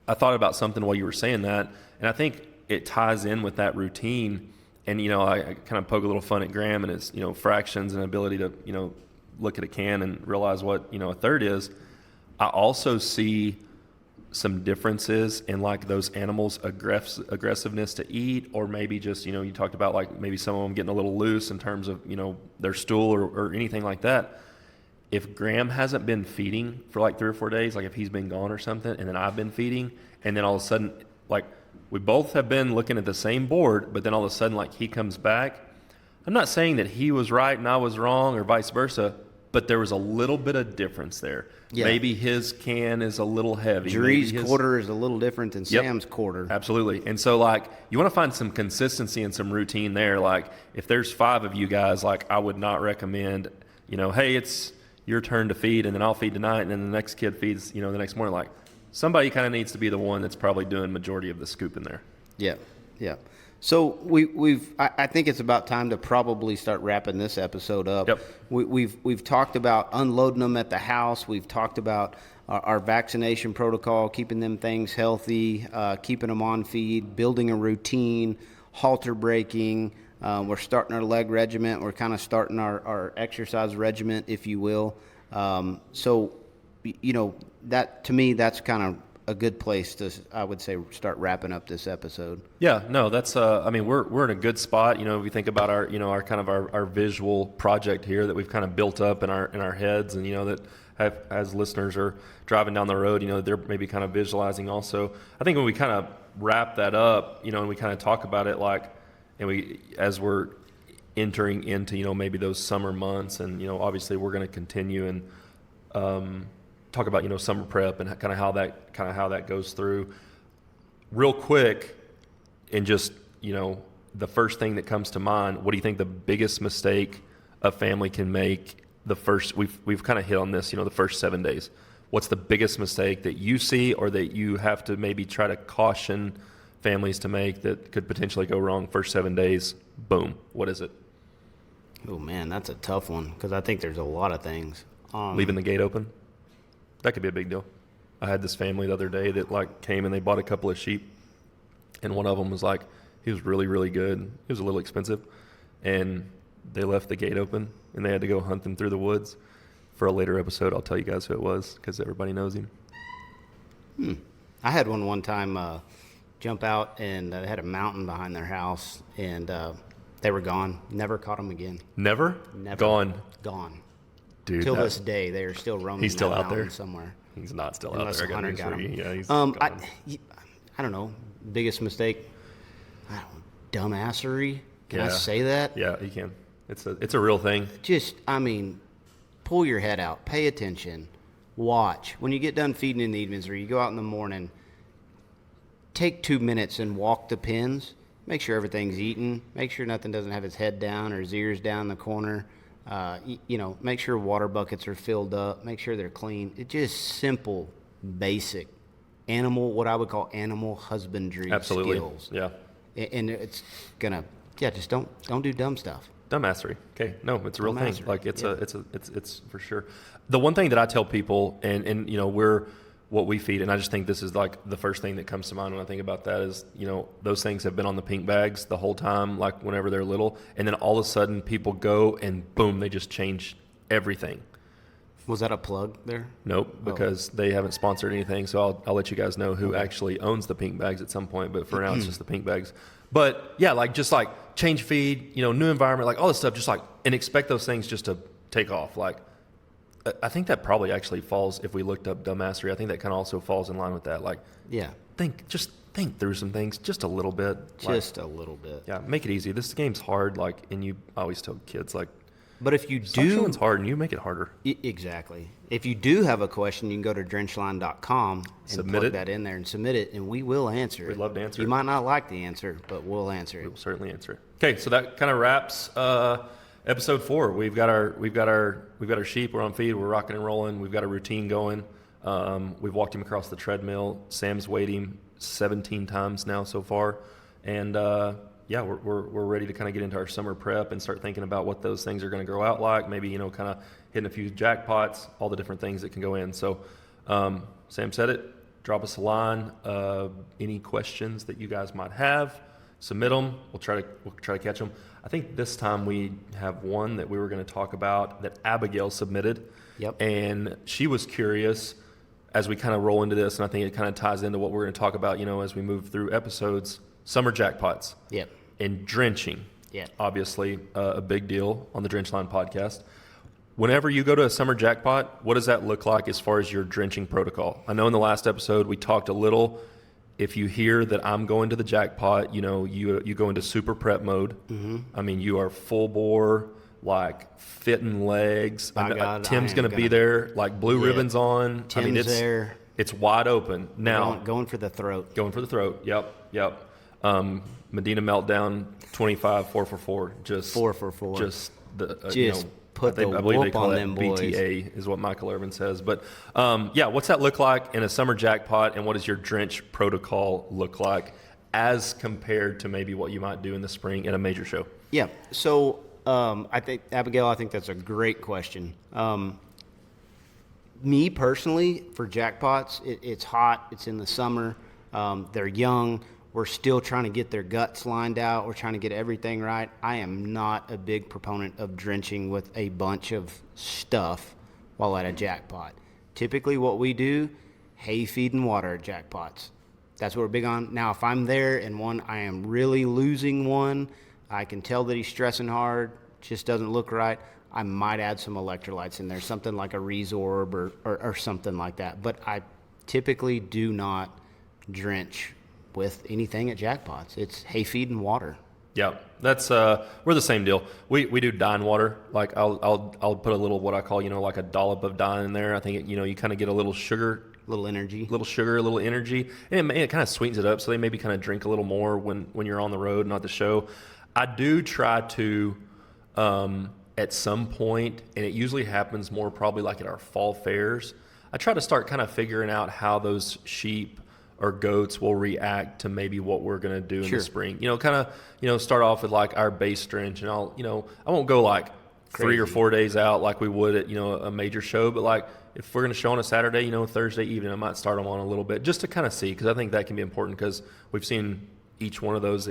I thought about something while you were saying that, and I think it ties in with that routine. And I kind of poke a little fun at Graham and his fractions and ability to look at a can and realize what a third is. I also see some differences in, like, those animals' aggressiveness to eat, or maybe just, you talked about, like, maybe some of them getting a little loose in terms of, their stool or anything like that. If Graham hasn't been feeding for like 3 or 4 days, like if he's been gone or something, and then I've been feeding, and then all of a sudden, like, we both have been looking at the same board, but then all of a sudden, like, he comes back. I'm not saying that he was right and I was wrong or vice versa, but there was a little bit of difference there. Yeah. Maybe his can is a little heavy. Dre's quarter is a little different than Sam's quarter. Absolutely. And so, like, you want to find some consistency and some routine there. Like, if there's 5 of you guys, like, I would not recommend, hey, it's your turn to feed, and then I'll feed tonight, and then the next kid feeds, the next morning. Like, somebody kind of needs to be the one that's probably doing majority of the scooping there. Yeah, yeah. So I think it's about time to probably start wrapping this episode up. Yep. We've talked about unloading them at the house. We've talked about our vaccination protocol, keeping them things healthy, keeping them on feed, building a routine, halter breaking. We're starting our leg regiment. We're kind of starting our exercise regiment, if you will. So, that to me, that's kind of a good place to, I would say, start wrapping up this episode. Yeah, no, that's, I mean, we're in a good spot. If you think about our, our kind of our visual project here that we've kind of built up in our heads, and, that have, as listeners are driving down the road, they're maybe kind of visualizing also. I think when we kind of wrap that up, and we kind of talk about it, like, and as we're entering into, maybe those summer months, and, obviously we're going to continue and, talk about, summer prep and kind of how that goes through real quick. And just, the first thing that comes to mind, what do you think the biggest mistake a family can make we've kind of hit on this, the first 7 days? What's the biggest mistake that you see, or that you have to maybe try to caution families to make that could potentially go wrong first 7 days? Boom. What is it? Oh man, that's a tough one, because I think there's a lot of things. Leaving the gate open. That could be a big deal. I had this family the other day that, like, came and they bought a couple of sheep, and one of them was like, he was really, really good. He was a little expensive, and they left the gate open, and they had to go hunt them through the woods. For a later episode, I'll tell you guys who it was, because everybody knows him. I had one time jump out, and they had a mountain behind their house, and they were gone. Never caught them again. Never? Gone. Dude, till this day, they are still roaming. He's still out there somewhere. He's not still Unless out there. Hunter got him. Yeah, he's I don't know. Biggest mistake. Dumbassery. Can I say that? Yeah, you can. It's a real thing. Just, pull your head out. Pay attention. Watch. When you get done feeding in the evenings, or you go out in the morning, take 2 minutes and walk the pens. Make sure everything's eaten. Make sure nothing doesn't have its head down or his ears down in the corner. Make sure water buckets are filled up. Make sure they're clean. It's just simple, basic what I would call animal husbandry Absolutely. skills. Yeah. and it's gonna, just don't do dumb stuff. Dumbassery. Okay. No, it's a real thing. Dumbassery. Like it's for sure. The one thing that I tell people, and we're what we feed, and I just think this is like the first thing that comes to mind when I think about that is, those things have been on the pink bags the whole time, like whenever they're little, and then all of a sudden people go and boom, they just change everything. Was that a plug there? Nope, because they haven't sponsored anything. So I'll let you guys know who actually owns the pink bags at some point. But for now, it's just the pink bags. But yeah, just change feed, new environment, like all this stuff, and expect those things just to take off. Like, I think that probably actually falls, if we looked up dumbassery, I think that kind of also falls in line with that. Like, yeah, think through some things just a little bit. Just a little bit. Yeah, make it easy. This game's hard. And you always tell kids but if you stop showing's hard, and you make it harder. Exactly. If you do have a question, you can go to drenchline.com and plug that in there and submit it, and we will answer it. We'd love to answer it. You might not like the answer, but we'll answer it. We'll certainly answer it. Okay, so that kind of wraps episode 4. We've got our sheep. We're on feed. We're rocking and rolling. We've got a routine going. We've walked him across the treadmill. Sam's weighed him 17 times now so far, and we're ready to kind of get into our summer prep and start thinking about what those things are going to grow out like. Maybe, kind of hitting a few jackpots, all the different things that can go in. So, Sam said it. Drop us a line. Any questions that you guys might have, submit them. We'll try to catch them. I think this time we have one that we were going to talk about that Abigail submitted. Yep. And she was curious as we kind of roll into this, and I think it kind of ties into what we're going to talk about, as we move through episodes. Summer jackpots. Yep. And drenching. Yeah. Obviously, a big deal on the Drench Line Podcast. Whenever you go to a summer jackpot, what does that look like as far as your drenching protocol? I know in the last episode we talked a little. If you hear that I'm going to the jackpot, you go into super prep mode. Mm-hmm. I mean, you are full bore, fitting legs. Tim's going to be there, blue ribbons on. Tim's there. It's wide open. Now, going for the throat. Going for the throat. Yep. Medina Meltdown 25 4 for 4. Just 4 for 4. Just the put the whoop on them boys. BTA is what Michael Irvin says. But what's that look like in a summer jackpot, and what does your drench protocol look like as compared to maybe what you might do in the spring in a major show? Yeah. So I think Abigail, that's a great question. Me personally, for jackpots, it's hot. It's in the summer. They're young. We're still trying to get their guts lined out. We're trying to get everything right. I am not a big proponent of drenching with a bunch of stuff while at a jackpot. Typically what we do, hay, feed, and water at jackpots. That's what we're big on. Now, if I'm there and I am really losing one, I can tell that he's stressing hard, just doesn't look right, I might add some electrolytes in there, something like a Resorb or something like that. But I typically do not drench with anything at jackpots. It's hay, feed, and water. Yeah, that's we're the same deal. We do Dine water. I'll put a little what I call a dollop of Dine in there. I think you kind of get a little sugar, little energy, and it kind of sweetens it up. So they maybe kind of drink a little more when you're on the road, not the show. I do try to at some point, and it usually happens more probably at our fall fairs. I try to start kind of figuring out how those sheep or goats will react to maybe what we're going to do in the spring. Start off with our base drench, and I won't go Crazy. 3 or 4 days out like we would at, a major show, but if we're going to show on a Saturday, Thursday evening, I might start them on a little bit just to kind of see, because I think that can be important, because we've seen each one of those,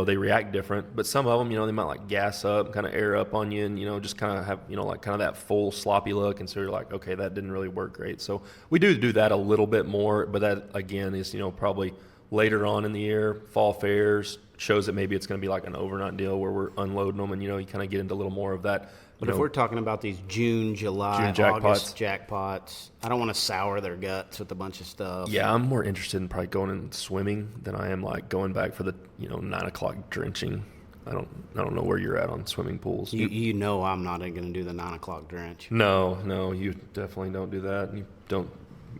they react different, but some of them, they might gas up, kind of air up on you, and, just kind of have, kind of that full sloppy look. And so you're like, okay, that didn't really work great. So we do that a little bit more, but that again is, probably later on in the year, fall fairs, shows that maybe it's going to be an overnight deal where we're unloading them, and, you kind of get into a little more of that. But if we're talking about these June, July, August jackpots, I don't want to sour their guts with a bunch of stuff. Yeah, I'm more interested in probably going and swimming than I am going back for the 9 o'clock drenching. I don't know where you're at on swimming pools. I'm not going to do the 9 o'clock drench. No, you definitely don't do that. You don't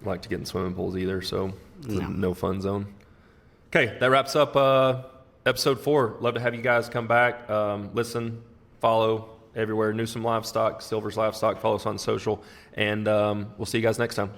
like to get in swimming pools either, so it's a no fun zone. Okay, that wraps up episode 4. Love to have you guys come back, listen, follow everywhere. Newsom Livestock, Silvers Livestock. Follow us on social, and we'll see you guys next time.